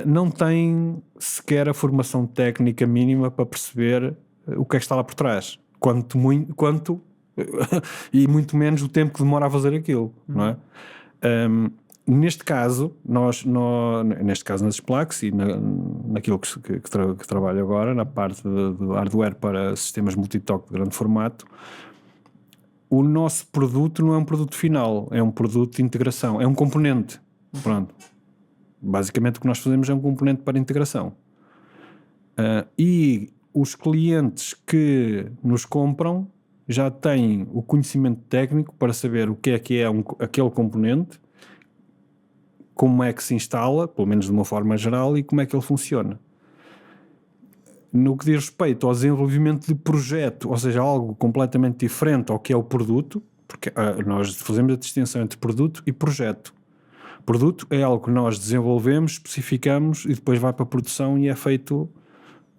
não tem sequer a formação técnica mínima para perceber o que é que está lá por trás, quanto e muito menos o tempo que demora a fazer aquilo, não é? Neste caso, neste caso nas Splax e naquilo que trabalho agora, na parte do hardware para sistemas multitoque de grande formato, o nosso produto não é um produto final, é um produto de integração, é um componente. Pronto. Basicamente o que nós fazemos é um componente para integração. E os clientes que nos compram já têm o conhecimento técnico para saber o que é aquele componente, como é que se instala, pelo menos de uma forma geral, e como é que ele funciona. No que diz respeito ao desenvolvimento de projeto, ou seja, algo completamente diferente ao que é o produto, porque nós fazemos a distinção entre produto e projeto. Produto é algo que nós desenvolvemos, especificamos e depois vai para a produção e é feito,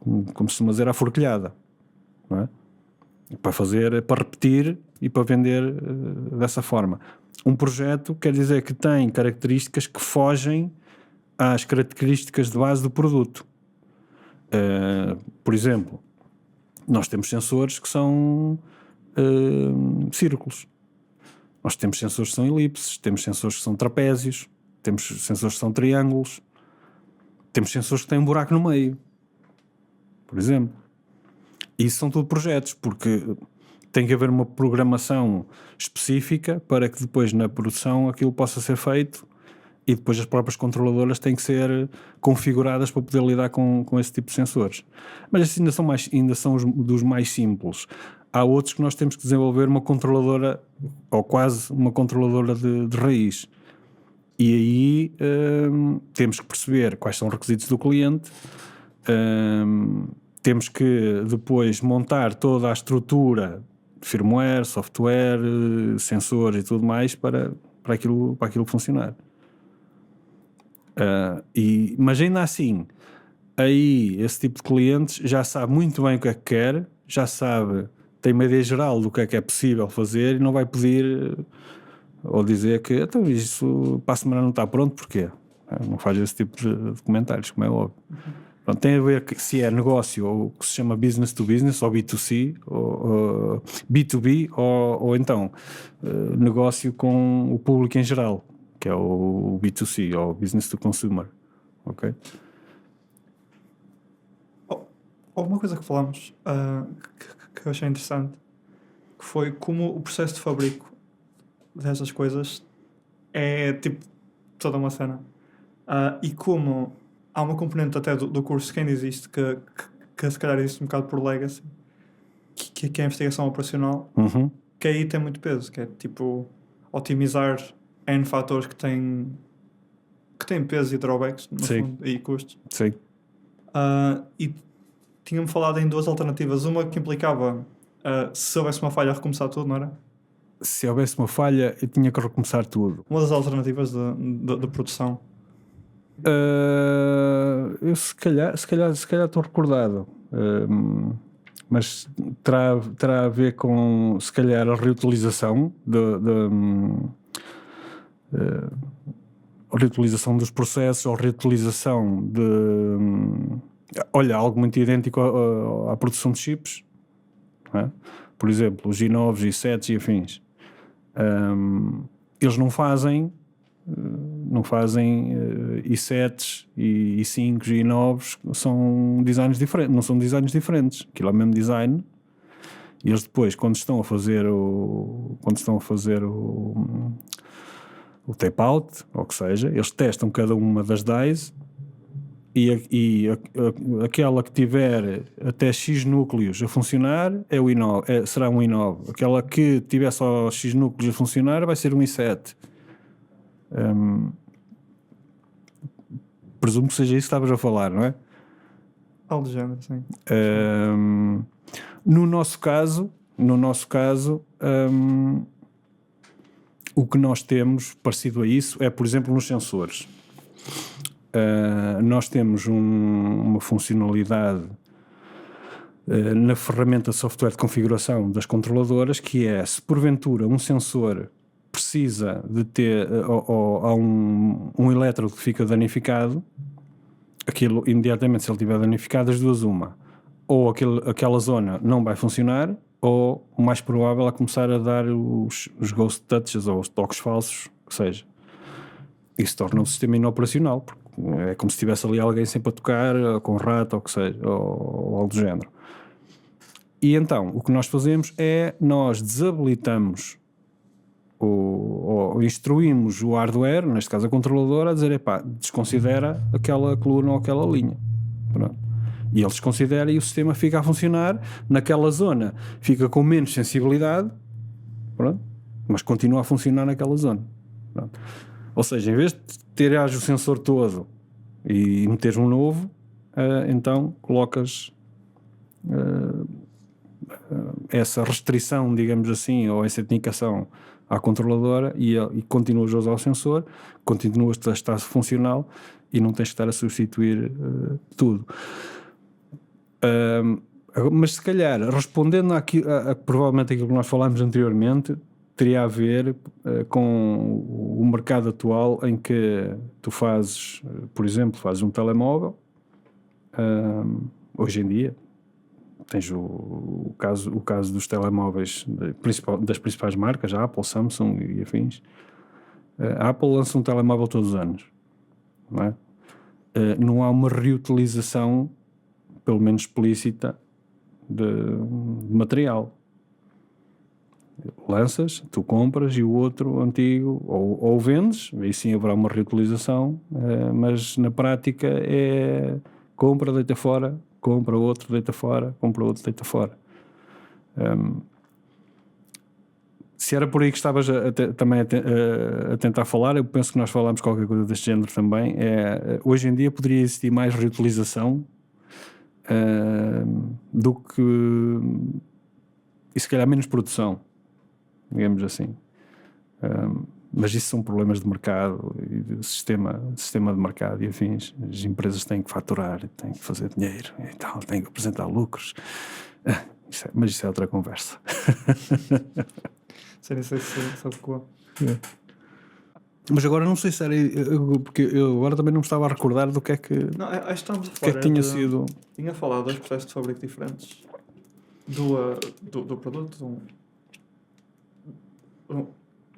como se costuma dizer, à forquilhada, não é? Para repetir e para vender dessa forma. Um projeto quer dizer que tem características que fogem às características de base do produto. Por exemplo, nós temos sensores que são círculos. Nós temos sensores que são elipses, temos sensores que são trapézios, temos sensores que são triângulos, temos sensores que têm um buraco no meio, por exemplo. E isso são tudo projetos, porque tem que haver uma programação específica para que depois na produção aquilo possa ser feito e depois as próprias controladoras têm que ser configuradas para poder lidar com esse tipo de sensores. Mas esses ainda são dos mais simples. Há outros que nós temos que desenvolver uma controladora, ou quase uma controladora de raiz. E aí temos que perceber quais são os requisitos do cliente, temos que depois montar toda a estrutura de firmware, software, sensores e tudo mais para aquilo funcionar. Mas ainda assim, aí esse tipo de clientes já sabe muito bem o que é que quer, já sabe, tem uma ideia geral do que é possível fazer e não vai pedir ou dizer que então isso para a semana não está pronto, porquê? Não faz esse tipo de comentários, como é óbvio. Pronto, tem a ver que se é negócio ou que se chama business to business ou B2C ou B2B ou então negócio com o público em geral, que é o B2C ou business to consumer, ok? Uma coisa que falamos que eu achei interessante, que foi como o processo de fabrico dessas coisas é tipo toda uma cena, e como há uma componente até do curso que ainda existe que se calhar existe um bocado por legacy, que é a investigação operacional, que aí tem muito peso, que é tipo otimizar N fatores que têm peso e drawbacks no fundo, e custos. Sim. E tinha-me falado em duas alternativas, uma que implicava se houvesse uma falha recomeçar tudo, não era? Se houvesse uma falha eu tinha que recomeçar tudo. Uma das alternativas de produção. Eu se calhar estou recordado, mas terá a ver com se calhar a reutilização a reutilização dos processos ou a reutilização algo muito idêntico à produção de chips, não é? Por exemplo, os i9, i7 e afins, eles não fazem i7s e i5s e i9s, são designs diferentes, não são designs diferentes, aquilo é o mesmo design, e eles depois quando estão a fazer o tape out, ou o que seja, eles testam cada uma das dies e aquela que tiver até X núcleos a funcionar é o i9, será um i9, aquela que tiver só X núcleos a funcionar vai ser um i7. Presumo que seja isso que estavas a falar, não é? Algo do género, sim. No nosso caso, o que nós temos parecido a isso é, por exemplo, nos sensores. Nós temos uma funcionalidade na ferramenta de software de configuração das controladoras, que é, se porventura um sensor precisa de ter, ou há um elétrodo que fica danificado, aquilo imediatamente, se ele estiver danificado, as duas uma, ou aquela zona não vai funcionar, ou o mais provável é começar a dar os ghost touches ou os toques falsos, que seja. Isso torna o sistema inoperacional, porque é como se tivesse ali alguém sempre a tocar, com rato ou que seja, ou algo do género. E então, o que nós fazemos é, nós desabilitamos ou instruímos o hardware, neste caso a controladora, a dizer, desconsidera aquela coluna ou aquela linha. Pronto. E ele desconsidera e o sistema fica a funcionar naquela zona, fica com menos sensibilidade, pronto, mas continua a funcionar naquela zona. Pronto. Ou seja, em vez de tirares o sensor todo e meteres um novo, então colocas essa restrição, digamos assim, ou essa indicação à controladora e continuas a usar o sensor, continuas a estar funcional e não tens que estar a substituir tudo. Mas se calhar, respondendo provavelmente aquilo que nós falámos anteriormente, teria a ver com o mercado atual em que tu fazes, por exemplo, fazes um telemóvel. Hoje em dia tens o caso dos telemóveis das principais marcas, a Apple, Samsung e afins. A Apple lança um telemóvel todos os anos, não é? Não há uma reutilização, pelo menos explícita, de material. Lanças, tu compras e o outro antigo ou vendes, aí sim haverá uma reutilização, mas na prática é compra, deita fora, compra outro, deita fora, compra outro, deita fora. Se era por aí que estavas também a tentar falar, eu penso que nós falámos qualquer coisa deste género também. Hoje em dia poderia existir mais reutilização do que, e se calhar menos produção, digamos assim. Mas isso são problemas de mercado e de sistema de mercado e afins. As empresas têm que faturar, têm que fazer dinheiro e tal, têm que apresentar lucros. Mas isso é outra conversa. Não sei se adequou. Mas agora não sei se era, porque eu agora também não me estava a recordar do que é que, não, acho que estamos a falar que tinha sido. Tinha falado de 2 processos de fabrico diferentes do produto, de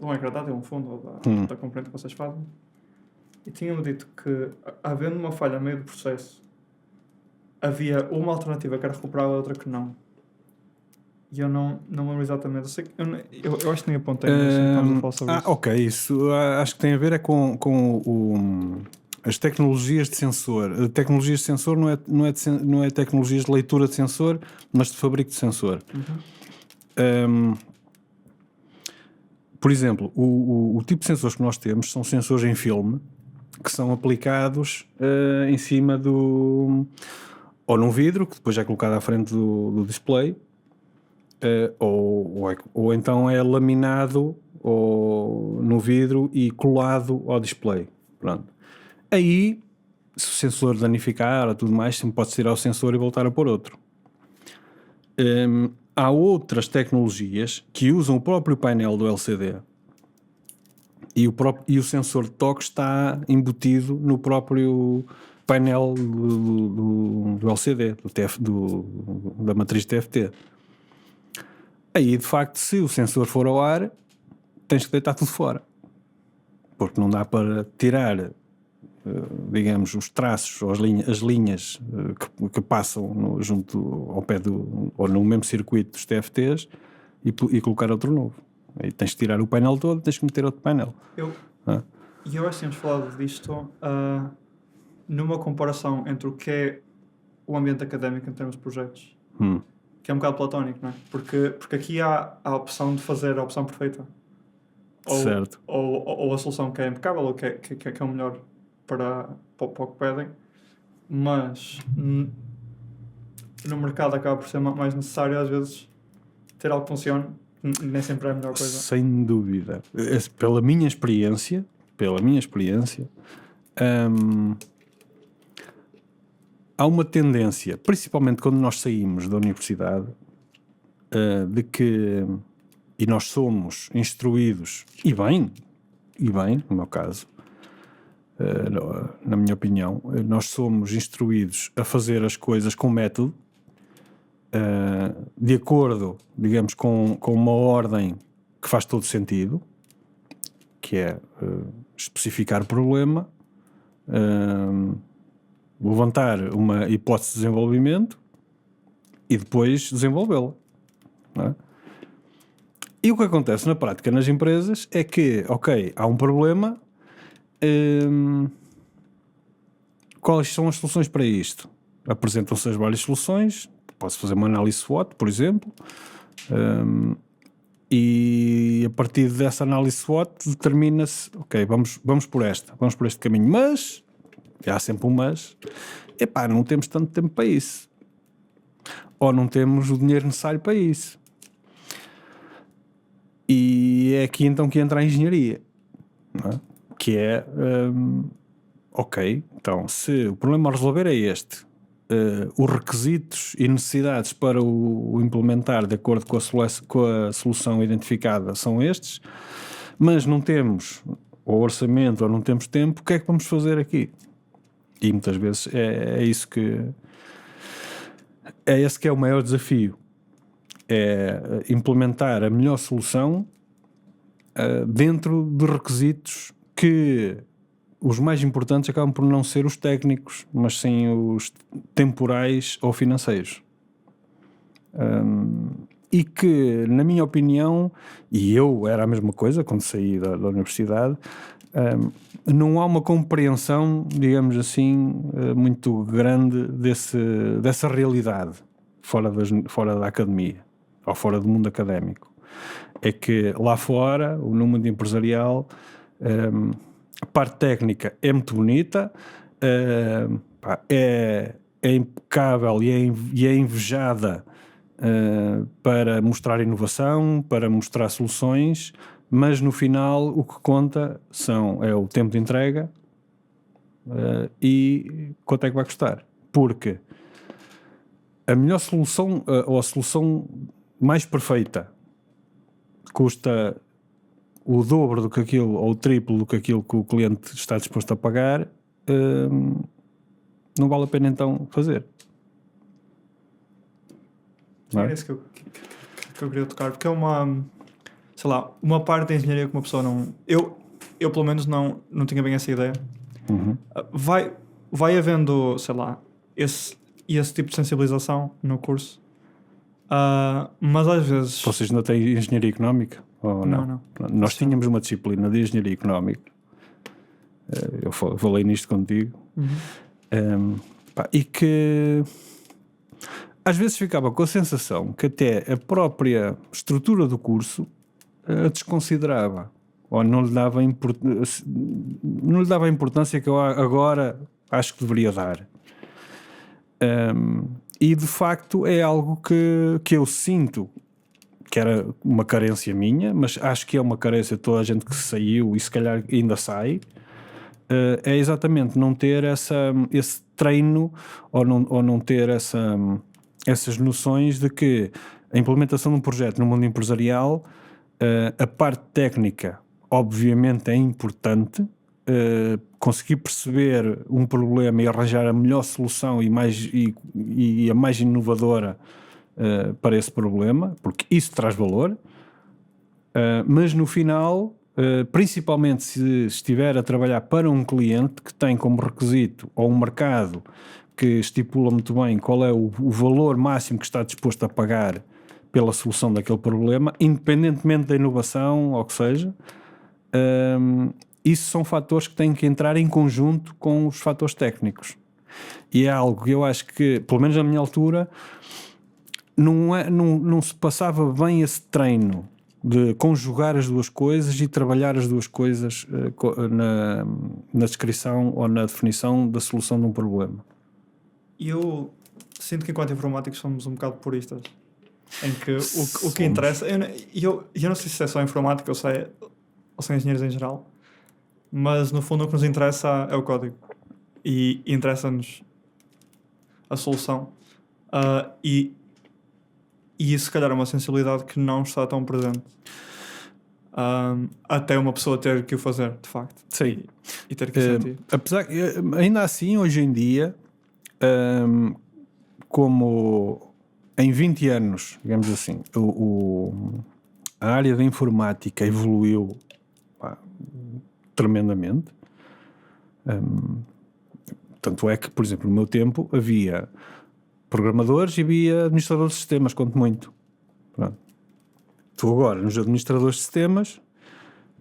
um ecratado e um fundo da componente que vocês fazem, e tinham dito que, havendo uma falha a meio do processo, havia uma alternativa que era recuperável e outra que não. E eu não lembro exatamente. Eu sei que eu acho que nem apontei, mas estamos a falar sobre isso. Ok, isso acho que tem a ver com as tecnologias de sensor. Tecnologias de sensor não é tecnologias de leitura de sensor, mas de fabrico de sensor. Por exemplo, o tipo de sensores que nós temos são sensores em filme que são aplicados em cima ou num vidro, que depois é colocado à frente do display, ou então é laminado no vidro e colado ao display. Pronto. Aí, se o sensor danificar ou tudo mais, sempre pode tirar o sensor e voltar a pôr outro. Há outras tecnologias que usam o próprio painel do LCD e o sensor de toque está embutido no próprio painel do LCD, da matriz TFT. Aí, de facto, se o sensor for ao ar, tens que deitar tudo fora. Porque não dá para tirar, digamos, os traços ou as linhas que passam junto ao pé ou no mesmo circuito dos TFTs e colocar outro novo. Aí tens que tirar o painel todo, tens que meter outro painel. E eu acho que tínhamos falado disto numa comparação entre o que é o ambiente académico em termos de projetos. Que é um bocado platónico, não é? Porque aqui há a opção de fazer a opção perfeita. Certo. Ou a solução que é impecável, ou que é o melhor para o que pedem. Mas no mercado acaba por ser mais necessário, às vezes, ter algo que funcione. Nem sempre é a melhor coisa. Sem dúvida. Pela minha experiência, há uma tendência, principalmente quando nós saímos da universidade, de que, e nós somos instruídos, e bem, no meu caso, na minha opinião, nós somos instruídos a fazer as coisas com método, de acordo, digamos, com uma ordem que faz todo sentido, que é especificar o problema, levantar uma hipótese de desenvolvimento e depois desenvolvê-la, não é? E o que acontece na prática nas empresas é que, ok, há um problema, quais são as soluções para isto? Apresentam-se as várias soluções, posso fazer uma análise SWOT, por exemplo, e a partir dessa análise SWOT determina-se, ok, vamos por este caminho, mas há sempre um mas, não temos tanto tempo para isso, ou não temos o dinheiro necessário para isso. E é aqui então que entra a engenharia, não é? Que é, ok, então se o problema a resolver é este, os requisitos e necessidades para o implementar de acordo com a solução identificada são estes, mas não temos ou orçamento ou não temos tempo, o que é que vamos fazer aqui? E muitas vezes é isso que é esse que é o maior desafio, é implementar a melhor solução dentro de requisitos que os mais importantes acabam por não ser os técnicos, mas sim os temporais ou financeiros. E que, na minha opinião, e eu era a mesma coisa quando saí da universidade, não há uma compreensão, digamos assim, muito grande dessa realidade fora da academia ou fora do mundo académico. É que lá fora, no mundo empresarial, a parte técnica é muito bonita, é impecável e é invejada para mostrar inovação, para mostrar soluções, mas no final o que conta é o tempo de entrega e quanto é que vai custar. Porque a melhor solução ou a solução mais perfeita custa o dobro do que aquilo, ou o triplo do que aquilo que o cliente está disposto a pagar, não vale a pena então fazer. Não é? Era isso que eu queria tocar, porque é uma parte da engenharia que uma pessoa não... Eu pelo menos não tinha bem essa ideia. Vai havendo, sei lá, esse tipo de sensibilização no curso, mas às vezes... Vocês não têm engenharia económica? Ou não? Nós tínhamos uma disciplina de engenharia económica. Eu falei nisto contigo. E que às vezes ficava com a sensação que até a própria estrutura do curso desconsiderava ou não lhe dava a importância que eu agora acho que deveria dar. E de facto é algo que eu sinto que era uma carência minha, mas acho que é uma carência de toda a gente que saiu e se calhar ainda sai, é exatamente não ter esse treino ou não ter essas noções de que a implementação de um projeto no mundo empresarial, a parte técnica obviamente é importante, conseguir perceber um problema e arranjar a melhor solução e a mais inovadora para esse problema, porque isso traz valor, mas no final, principalmente se estiver a trabalhar para um cliente que tem como requisito ou um mercado que estipula muito bem qual é o valor máximo que está disposto a pagar pela solução daquele problema, independentemente da inovação ou o que seja, isso são fatores que têm que entrar em conjunto com os fatores técnicos. E é algo que eu acho que, pelo menos na minha altura, não se passava bem esse treino de conjugar as duas coisas e trabalhar as duas coisas na descrição ou na definição da solução de um problema. E eu sinto que enquanto informáticos somos um bocado puristas, em que o que interessa... Eu não sei se é só informática ou se é engenheiros em geral, mas no fundo o que nos interessa é o código e interessa-nos a solução, e isso se calhar é uma sensibilidade que não está tão presente até uma pessoa ter que o fazer, de facto. Sim. E ter que sentir. Apesar que, ainda assim, hoje em dia, como em 20 anos, digamos assim, a área da informática evoluiu tremendamente. Tanto é que, por exemplo, no meu tempo havia programadores e havia administradores de sistemas, quanto muito. Pronto. Tu agora, nos administradores de sistemas,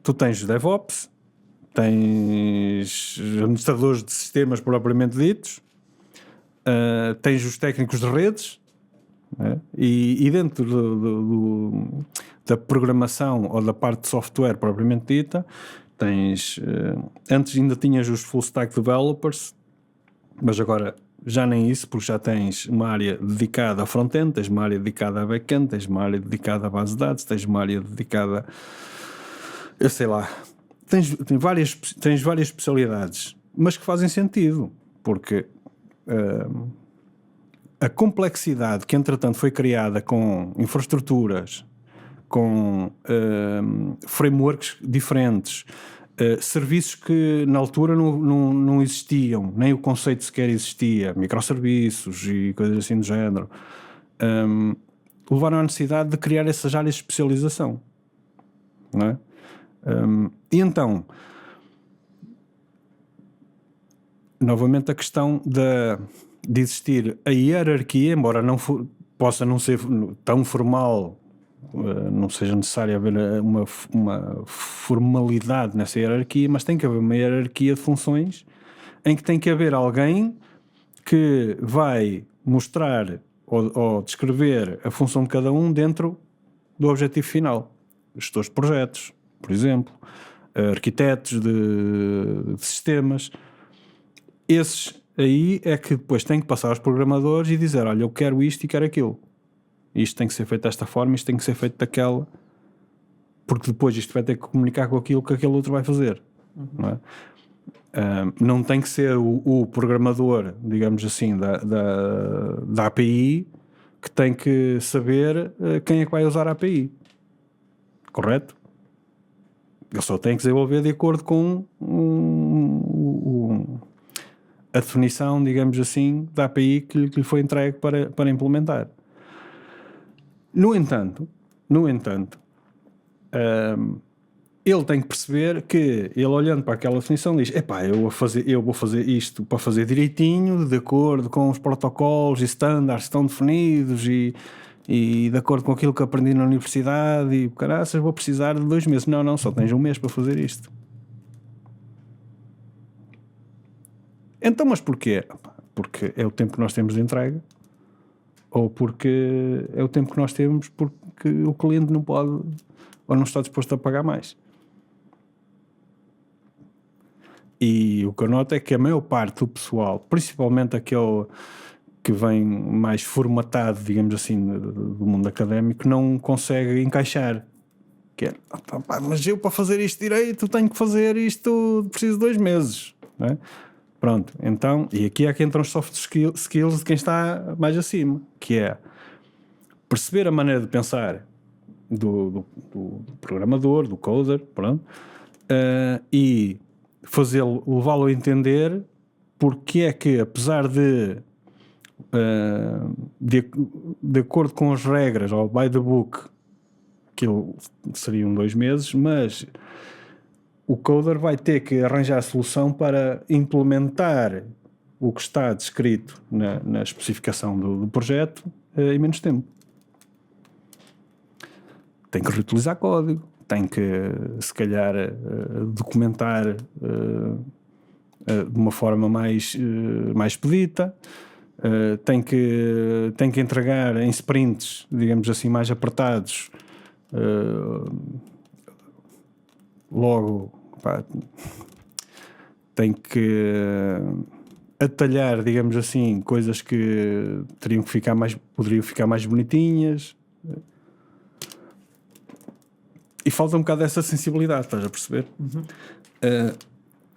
tu tens DevOps, tens administradores de sistemas propriamente ditos, tens os técnicos de redes, né? E dentro da programação ou da parte de software propriamente dita, tens, antes ainda tinhas os full stack developers, mas agora já nem isso, porque já tens uma área dedicada a front-end, tens uma área dedicada a back-end, tens uma área dedicada a base de dados, tens uma área dedicada, eu sei lá, tens várias especialidades, mas que fazem sentido, porque a complexidade que entretanto foi criada com infraestruturas, com frameworks diferentes, serviços que na altura não existiam, nem o conceito sequer existia, microserviços e coisas assim do género, levaram à necessidade de criar essas áreas de especialização, não é? E então, novamente a questão de existir a hierarquia, embora possa não ser tão formal, não seja necessário haver uma formalidade nessa hierarquia, mas tem que haver uma hierarquia de funções em que tem que haver alguém que vai mostrar ou descrever a função de cada um dentro do objetivo final. Gestores de projetos, por exemplo, arquitetos de sistemas. Esses aí é que depois têm que passar aos programadores e dizer: olha, eu quero isto e quero aquilo. Isto tem que ser feito desta forma, isto tem que ser feito daquela, porque depois isto vai ter que comunicar com aquilo que aquele outro vai fazer. Não é? Não tem que ser o programador, digamos assim, da API que tem que saber quem é que vai usar a API. Correto? Ele só tem que desenvolver de acordo com a definição, digamos assim, da API que lhe foi entregue para implementar. No entanto, ele tem que perceber que ele, olhando para aquela definição, diz: epá, eu vou fazer isto para fazer direitinho, de acordo com os protocolos e standards que estão definidos e de acordo com aquilo que aprendi na universidade e caraças, vou precisar de 2 meses. Não, só tens 1 mês para fazer isto. Então, mas porquê? Porque é o tempo que nós temos de entrega, ou porque é o tempo que nós temos porque o cliente não pode ou não está disposto a pagar mais. E o que eu noto é que a maior parte do pessoal, principalmente aquele que vem mais formatado, digamos assim, do mundo académico, não consegue encaixar. Que é: mas eu para fazer isto direito tenho que fazer isto, preciso de 2 meses, não é? Pronto, então, e aqui é que entram os soft skills de quem está mais acima, que é perceber a maneira de pensar do programador, do coder, pronto, e levá-lo a entender porque é que, apesar de acordo com as regras, ou by the book, que seriam 2 meses, mas o coder vai ter que arranjar a solução para implementar o que está descrito na especificação do projeto em menos tempo. Tem que reutilizar código, tem que, se calhar, documentar de uma forma mais expedita, tem que entregar em sprints, digamos assim, mais apertados. Logo, tem que atalhar, digamos assim, coisas que poderiam ficar mais bonitinhas. E falta um bocado dessa sensibilidade, estás a perceber?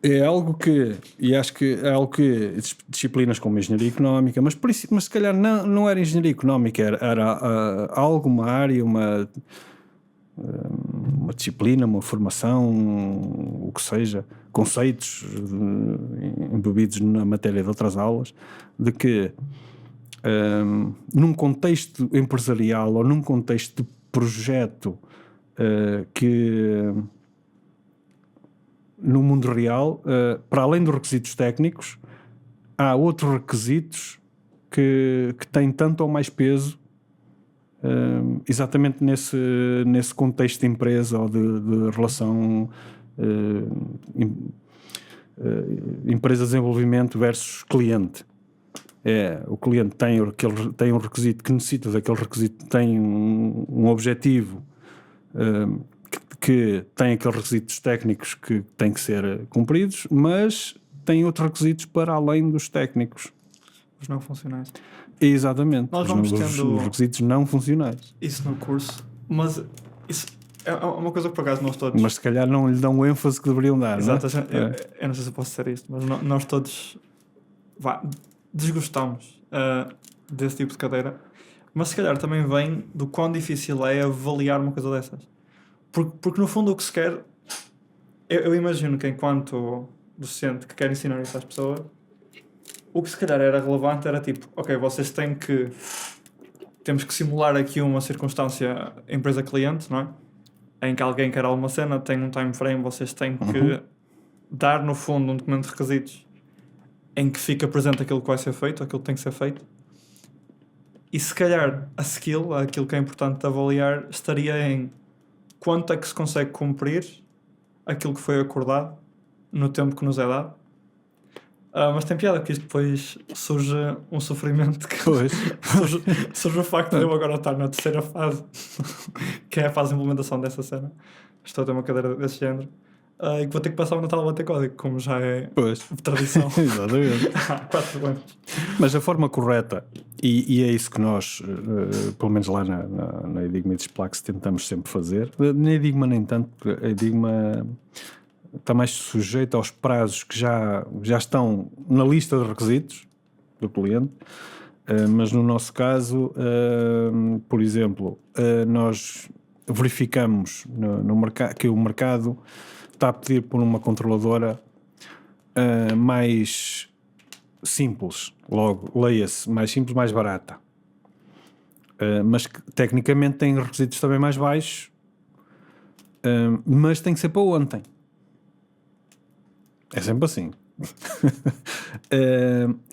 É algo que, e acho que é algo que disciplinas como engenharia económica, mas se calhar não era engenharia económica, era algo, uma área, uma disciplina, uma formação, o que seja, conceitos embebidos na matéria de outras aulas, de que num contexto empresarial ou num contexto de projeto que no mundo real, para além dos requisitos técnicos, há outros requisitos que têm tanto ou mais peso exatamente nesse contexto de empresa ou de relação empresa-desenvolvimento versus cliente. O cliente tem um requisito que necessita daquele requisito, tem um objetivo que tem aqueles requisitos técnicos que têm que ser cumpridos, mas tem outros requisitos para além dos técnicos. os não funcionais. Exatamente. Nós vamos os tendo requisitos não funcionais. isso no curso, mas isso é uma coisa que por acaso nós todos... Mas se calhar não lhe dão o ênfase que deveriam dar, Exato, não é? eu não sei se eu posso dizer isto, mas nós todos desgostamos desse tipo de cadeira, mas se calhar também vem do quão difícil é avaliar uma coisa dessas. Porque no fundo o que se quer, eu imagino que enquanto docente que quer ensinar isso às pessoas, o que se calhar era relevante era tipo, ok, vocês temos que simular aqui uma circunstância empresa-cliente, não é? Em que alguém quer alguma cena, tem um time frame, vocês têm que dar no fundo um documento de requisitos em que fica presente aquilo que vai ser feito, aquilo que tem que ser feito. E se calhar a skill, aquilo que é importante de avaliar, estaria em quanto é que se consegue cumprir aquilo que foi acordado no tempo que nos é dado. Mas tem piada, porque isto depois surge um sofrimento que surge o facto de eu agora estar na terceira fase, que é a fase de implementação dessa cena. Estou a ter uma cadeira desse género. E que vou ter que passar o Natal a bater código, como já é tradição. Exatamente. Há 4 anos. Mas a forma correta, e é isso que nós, pelo menos lá na Edigma e Displax, tentamos sempre fazer. Na Edigma nem tanto, porque a Edigma está mais sujeita aos prazos que já estão na lista de requisitos do cliente, mas no nosso caso, por exemplo, nós verificamos que o mercado está a pedir por uma controladora mais simples, logo, leia-se, mais simples, mais barata, mas que tecnicamente tem requisitos também mais baixos, mas tem que ser para ontem. É sempre assim.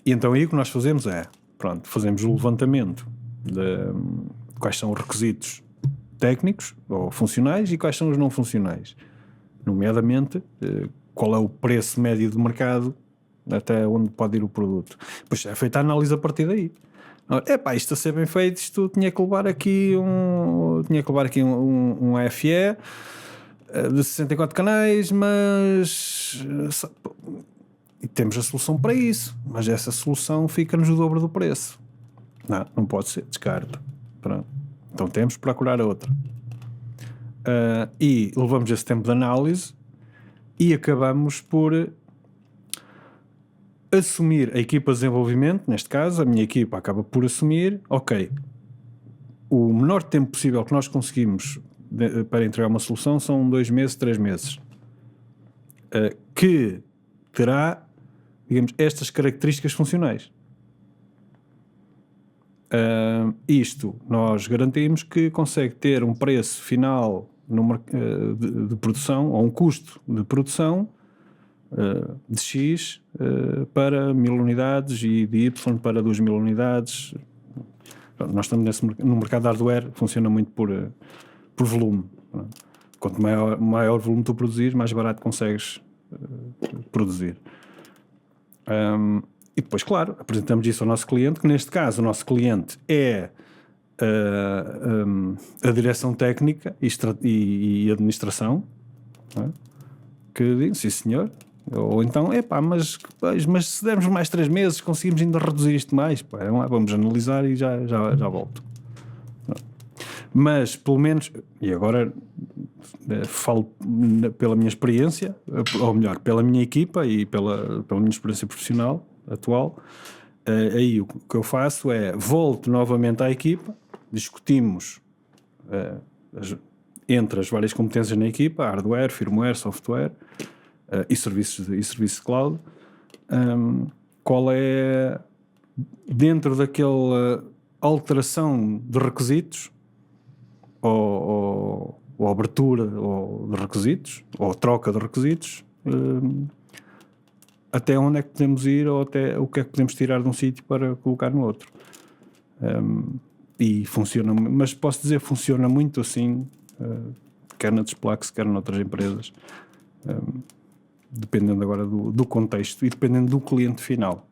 E então aí o que nós fazemos fazemos o levantamento de quais são os requisitos técnicos ou funcionais e quais são os não funcionais. Nomeadamente, qual é o preço médio de mercado até onde pode ir o produto. Depois é feita a análise a partir daí. Isto a ser bem feito, isto tinha que levar aqui um AFE de 64 canais, mas e temos a solução para isso, mas essa solução fica-nos o dobro do preço. Não pode ser, descarta. Pronto. Então temos que procurar outra. E levamos esse tempo de análise e acabamos por assumir, a equipa de desenvolvimento, neste caso, a minha equipa acaba por assumir, o menor tempo possível que nós conseguimos para entregar uma solução são 2 meses, 3 meses, que terá, digamos, estas características funcionais. Isto nós garantimos que consegue ter um preço final de produção, ou um custo de produção de X para 1000 unidades e de Y para 2000 unidades. Nós estamos no mercado de hardware, funciona muito por volume. Quanto maior volume tu produzires, mais barato consegues produzir. E depois, claro, apresentamos isso ao nosso cliente, que neste caso o nosso cliente é a direção técnica e administração, que diz, sim senhor, ou então, mas se dermos mais 3 meses conseguimos ainda reduzir isto mais, vamos analisar e já volto. Mas pelo menos, e agora falo pela minha experiência, ou melhor, pela minha equipa e pela minha experiência profissional atual, aí o que eu faço é volto novamente à equipa, discutimos entre as várias competências na equipa, hardware, firmware, software e serviços de cloud, qual é, dentro daquela alteração de requisitos ou abertura ou de requisitos, ou troca de requisitos, até onde é que podemos ir, ou até o que é que podemos tirar de um sítio para colocar no outro. E funciona, mas posso dizer, funciona muito assim, quer na Displax, quer noutras empresas, dependendo agora do contexto e dependendo do cliente final.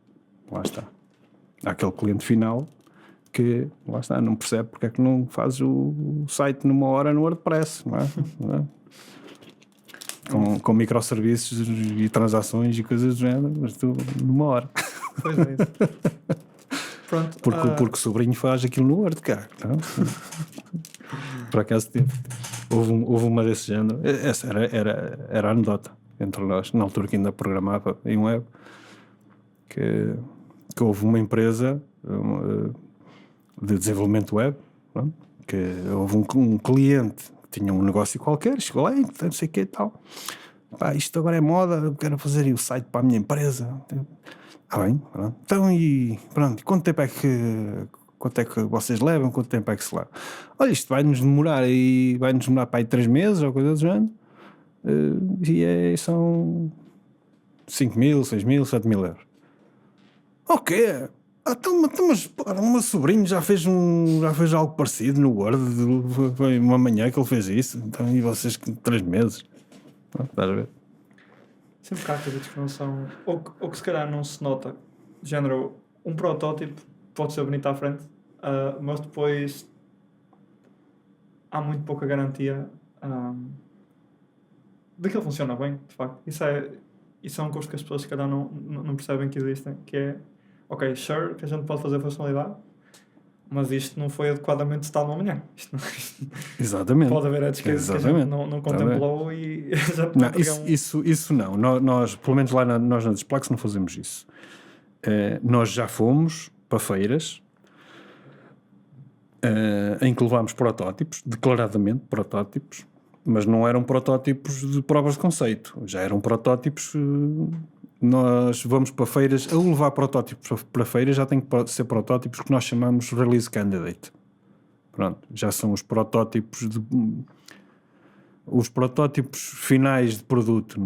Lá está. Há aquele cliente final que, lá está, não percebe porque é que não fazes o site numa hora no WordPress, não é? Com microserviços e transações e coisas do género, mas tu numa hora. Pois é isso. Pronto, Porque o sobrinho faz aquilo no Word, cara. Não? Por acaso houve uma desse género. Essa era a anedota entre nós, na altura que ainda programava em web, que houve uma empresa de desenvolvimento web, não? Que houve um cliente que tinha um negócio qualquer, chegou lá e não sei o que e tal. Pá, isto agora é moda, eu quero fazer o site para a minha empresa. Bem, pronto. Então, e pronto, quanto tempo é que vocês levam? Quanto tempo é que se leva? Olha, isto vai-nos demorar para aí 3 meses ou coisa do género. São 5.000, 6.000, 7.000 euros. O quê? Mas o meu sobrinho já fez algo parecido no Word. Foi uma manhã que ele fez isso. Então, e vocês 3 meses? Estás a ver? Sempre cá coisas que não são. Ou que se calhar não se nota. Género, um protótipo pode ser bonito à frente, mas depois há muito pouca garantia de que ele funciona bem, de facto. Isso é um custo que as pessoas se calhar não percebem que existem, que é, ok, sure, que a gente pode fazer funcionalidade, mas isto não foi adequadamente testado uma manhã. Exatamente. Pode haver edge cases que a gente não contemplou e já não, isso não. Nós, pelo menos lá nós na Displex, não fazemos isso. Nós já fomos para feiras em que levámos protótipos, declaradamente protótipos, mas não eram protótipos de provas de conceito, já eram protótipos. Nós vamos para feiras, a levar protótipos para feiras já tem que ser protótipos que nós chamamos Release Candidate. Pronto, já são os protótipos finais de produto,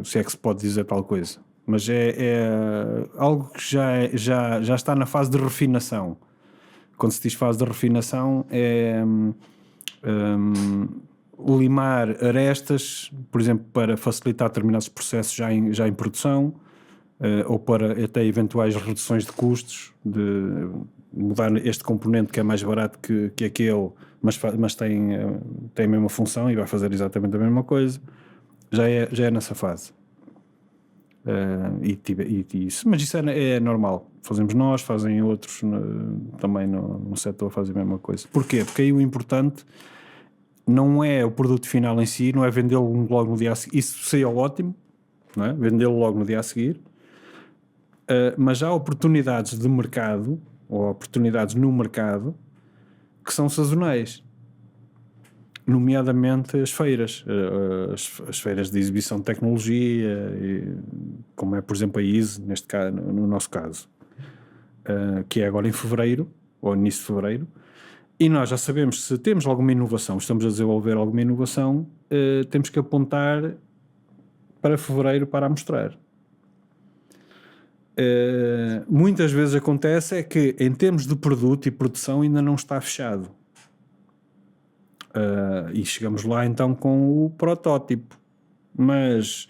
se é que se pode dizer tal coisa. Mas é algo que já está na fase de refinação. Quando se diz fase de refinação é limar arestas, por exemplo, para facilitar determinados processos já em produção, ou para até eventuais reduções de custos, de mudar este componente que é mais barato que aquele, mas tem a mesma função e vai fazer exatamente a mesma coisa. Já é nessa fase. Mas isso é normal. Fazemos nós, fazem outros também no setor, fazem a mesma coisa. Porquê? Porque aí o importante não é o produto final em si, não é vendê-lo logo no dia a seguir. Isso seria ótimo, não é? Vendê-lo logo no dia a seguir. Mas há oportunidades de mercado, ou oportunidades no mercado, que são sazonais. Nomeadamente as feiras. As feiras de exibição de tecnologia, como é, por exemplo, a ISE, neste caso, no nosso caso, que é agora em fevereiro, ou início de fevereiro. E nós já sabemos, se temos alguma inovação, estamos a desenvolver alguma inovação, temos que apontar para fevereiro para a mostrar. Muitas vezes acontece é que em termos de produto e produção ainda não está fechado. E chegamos lá então com o protótipo. Mas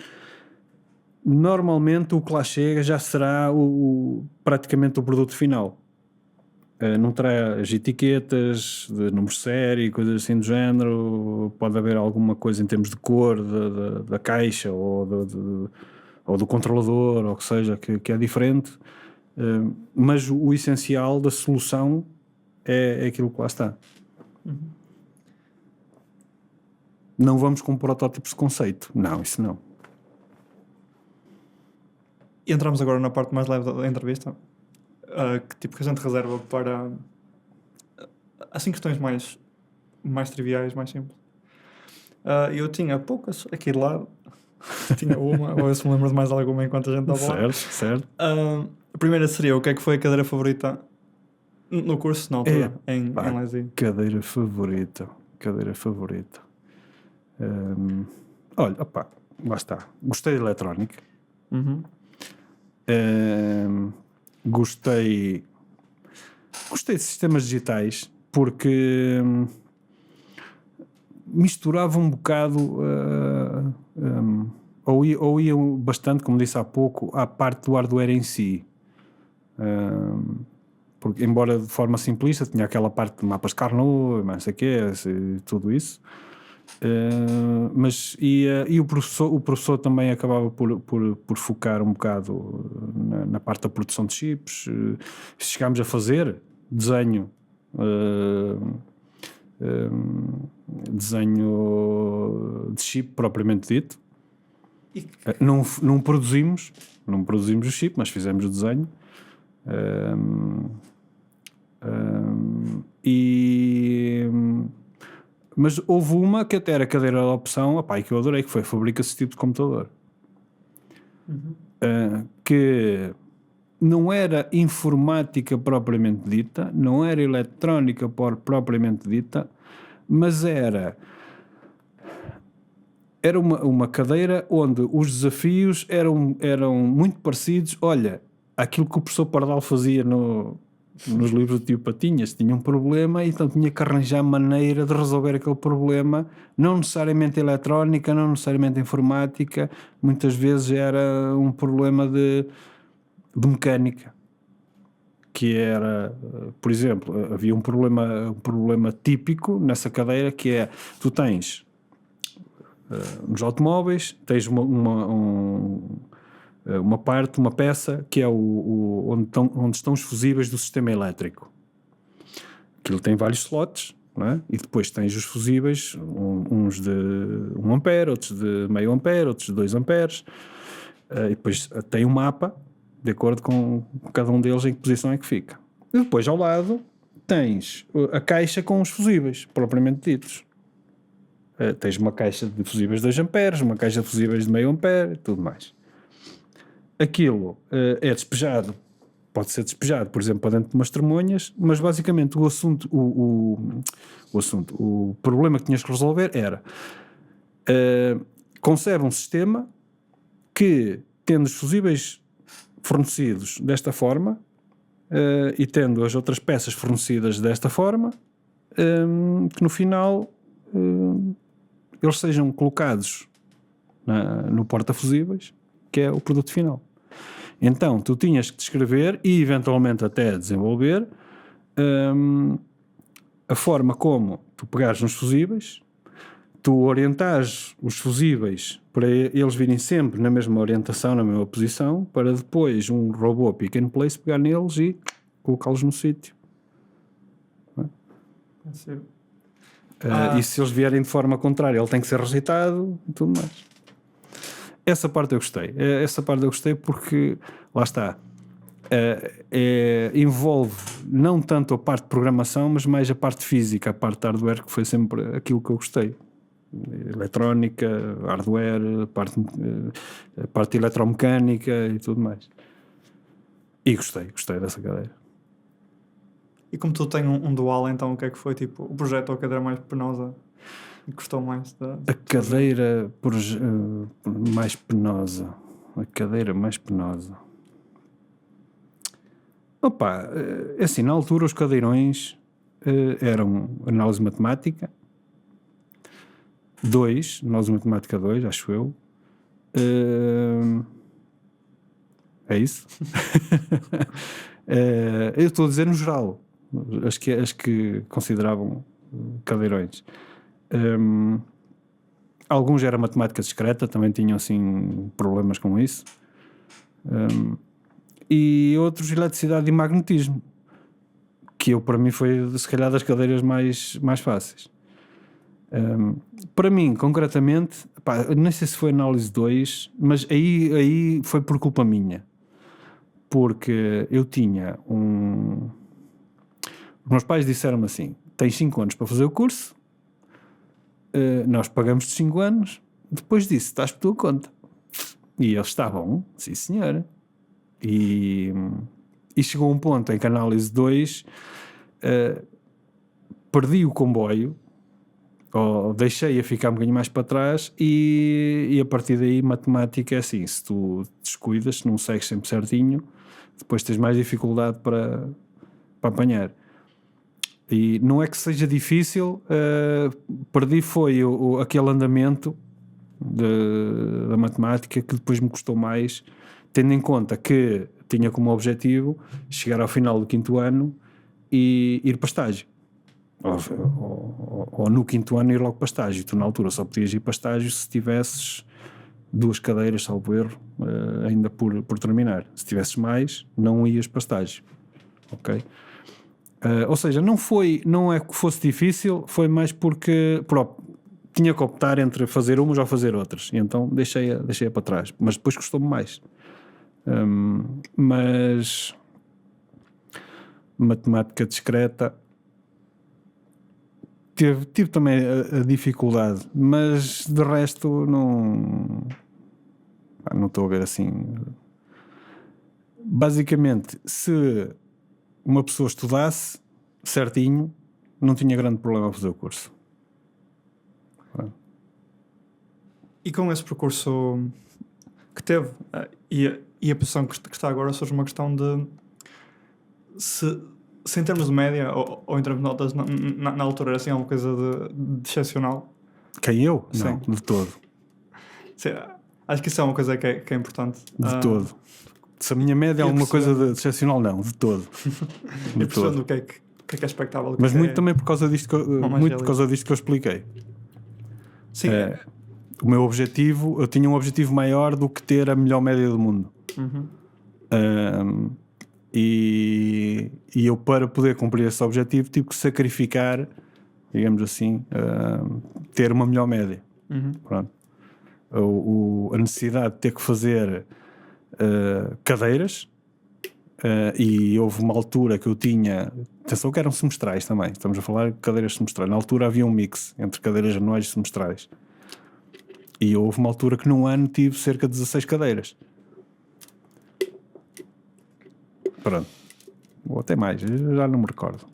normalmente o que lá chega já será praticamente o produto final. Não terá as etiquetas de número de série, coisas assim do género. Pode haver alguma coisa em termos de cor da caixa ou do controlador, ou o que seja, que é diferente. Mas o essencial da solução é aquilo que lá está. Uhum. Não vamos com protótipos de conceito. Não, isso não. E entramos agora na parte mais leve da entrevista, que a gente reserva para assim questões mais triviais, mais simples. Eu tinha poucas aqui de lado. Tinha uma, ou eu se me lembro de mais alguma enquanto a gente estava lá. Certo. A primeira seria: o que é que foi a cadeira favorita no curso, na altura, em LSI? Cadeira favorita. Olha, opá, lá está. Gostei de eletrónica. Uhum. Gostei de sistemas digitais porque misturava um bocado ou ia bastante, como disse há pouco, à parte do hardware em si, porque embora de forma simplista tinha aquela parte de mapas Carnot, não sei o quê, tudo isso, E o professor também acabava por focar um bocado na parte da produção de chips. Chegámos a fazer desenho de chip propriamente dito. Não produzimos o chip, mas fizemos o desenho. Mas houve uma que até era cadeira de opção, e que eu adorei, que foi fabrica-se esse tipo de computador. Que não era informática propriamente dita, não era eletrónica propriamente dita, mas era uma cadeira onde os desafios eram muito parecidos. Olha, aquilo que o professor Pardal fazia nos livros do Tio Patinhas, tinha um problema, então tinha que arranjar maneira de resolver aquele problema, não necessariamente eletrónica, não necessariamente informática, muitas vezes era um problema de mecânica, que era, por exemplo, havia um problema típico nessa cadeira, que é, tu tens nos automóveis, tens uma peça que é onde estão os fusíveis do sistema elétrico. Aquilo tem vários slots, não é? E depois tens os fusíveis, uns de 1 ampere, outros de meio ampere, outros de 2 amperes, e depois tem um mapa de acordo com cada um deles em que posição é que fica. E depois ao lado tens a caixa com os fusíveis propriamente ditos. Tens uma caixa de fusíveis de 2 amperes, uma caixa de fusíveis de meio ampere e tudo mais. Aquilo é despejado, pode ser despejado, por exemplo, para dentro de umas tremonhas, mas basicamente o problema que tinhas que resolver era concebe um sistema que, tendo os fusíveis fornecidos desta forma e tendo as outras peças fornecidas desta forma, que no final eles sejam colocados no porta-fusíveis, que é o produto final. Então, tu tinhas que descrever e eventualmente até desenvolver a forma como tu pegares nos fusíveis, tu orientares os fusíveis para eles virem sempre na mesma orientação, na mesma posição, para depois um robô pick and place pegar neles e colocá-los no sítio. E se eles vierem de forma contrária, ele tem que ser rejeitado e tudo mais. Essa parte eu gostei porque, lá está, envolve não tanto a parte de programação, mas mais a parte física, a parte de hardware, que foi sempre aquilo que eu gostei. Eletrónica, hardware, a parte eletromecânica e tudo mais. E gostei dessa cadeira. E como tu tens um dual, então o que é que foi tipo o projeto ou a cadeira mais penosa e gostou mais a cadeira mais penosa? A cadeira mais penosa. Opa, é assim, na altura os cadeirões eram análise matemática 2, análise matemática 2, acho eu. É isso? Eu estou a dizer no geral, as que consideravam cadeirões. Alguns era matemática discreta, também tinham assim problemas com isso. E outros eletricidade e magnetismo, que para mim foi se calhar das cadeiras mais fáceis. Para mim, concretamente, não sei se foi análise 2, mas aí foi por culpa minha, porque eu tinha os meus pais disseram-me assim: tens 5 anos para fazer o curso, nós pagamos de 5 anos, depois disso estás por tua conta. E eles estavam, sim senhora. E chegou um ponto em que a análise 2 perdi o comboio, ou deixei a ficar um bocadinho mais para trás, e a partir daí matemática é assim, se tu descuidas, se não segues sempre certinho, depois tens mais dificuldade para apanhar. E não é que seja difícil, perdi foi aquele andamento da matemática que depois me custou mais, tendo em conta que tinha como objetivo chegar ao final do 5º ano e ir para estágio. ou no quinto ano ir logo para estágio. Tu na altura só podias ir para estágio se tivesses 2 cadeiras, salvo erro, ainda por terminar. Se tivesses mais, não ias para estágio. Ok? Ou seja, não é que fosse difícil, foi mais porque tinha que optar entre fazer umas ou fazer outras, e então deixei-a para trás, mas depois custou-me mais. Mas matemática discreta tive também a dificuldade, mas de resto não estou a ver assim. Basicamente, se uma pessoa estudasse certinho, não tinha grande problema a fazer o curso. E com esse percurso que teve e a posição que está agora, surge uma questão de se em termos de média ou em termos de notas na altura era assim alguma coisa de excepcional. Quem eu? Sim. Não, de todo. Sim, acho que isso é uma coisa que é importante. De todo. Se a minha média é alguma coisa de excepcional, não, de todo. E percebendo o que é expectável. Mas muito também por causa disto que eu expliquei. Sim. O meu objetivo, eu tinha um objetivo maior do que ter a melhor média do mundo. E eu, para poder cumprir esse objetivo, tive que sacrificar, digamos assim, ter uma melhor média. Pronto. A necessidade de ter que fazer cadeiras, e houve uma altura que eu tinha, atenção que eram semestrais também, estamos a falar de cadeiras semestrais. Na altura havia um mix entre cadeiras anuais e semestrais, e houve uma altura que num ano tive cerca de 16 cadeiras. Pronto, ou até mais, já não me recordo.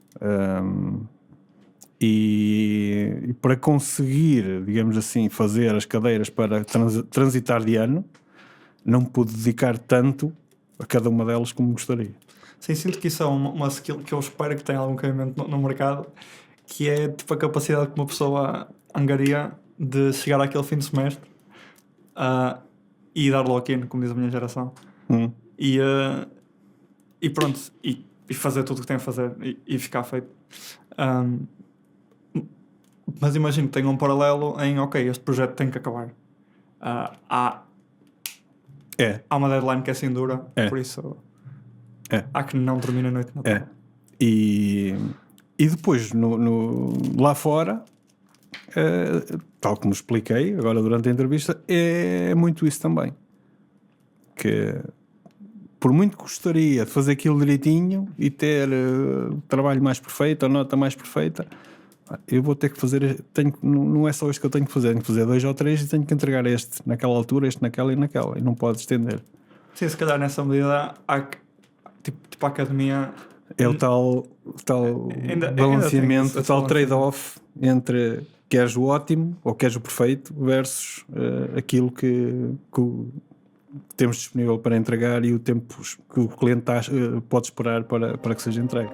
E para conseguir, digamos assim, fazer as cadeiras para transitar de ano, não pude dedicar tanto a cada uma delas como gostaria. Sim, sinto que isso é uma skill que eu espero que tenha algum cabimento no mercado, que é tipo a capacidade que uma pessoa angaria de chegar àquele fim de semestre e dar lock-in, como diz a minha geração. E pronto, e fazer tudo o que tem a fazer e ficar feito. Mas imagino que tenha um paralelo em, ok, este projeto tem que acabar. Há uma deadline que é assim dura, por isso há que não termina a noite. E depois lá fora, tal como expliquei agora durante a entrevista, é muito isso também, que por muito que gostaria de fazer aquilo direitinho e ter o trabalho mais perfeito, a nota mais perfeita, eu vou ter que fazer, não é só isto que eu tenho que fazer 2 ou 3 e tenho que entregar este naquela altura, este naquela e naquela, e não pode estender. Sim, se calhar nessa medida tipo a academia é o tal balanceamento, o tal trade-off entre queres o ótimo ou queres o perfeito versus aquilo que temos disponível para entregar e o tempo que o cliente pode esperar para que seja entregue.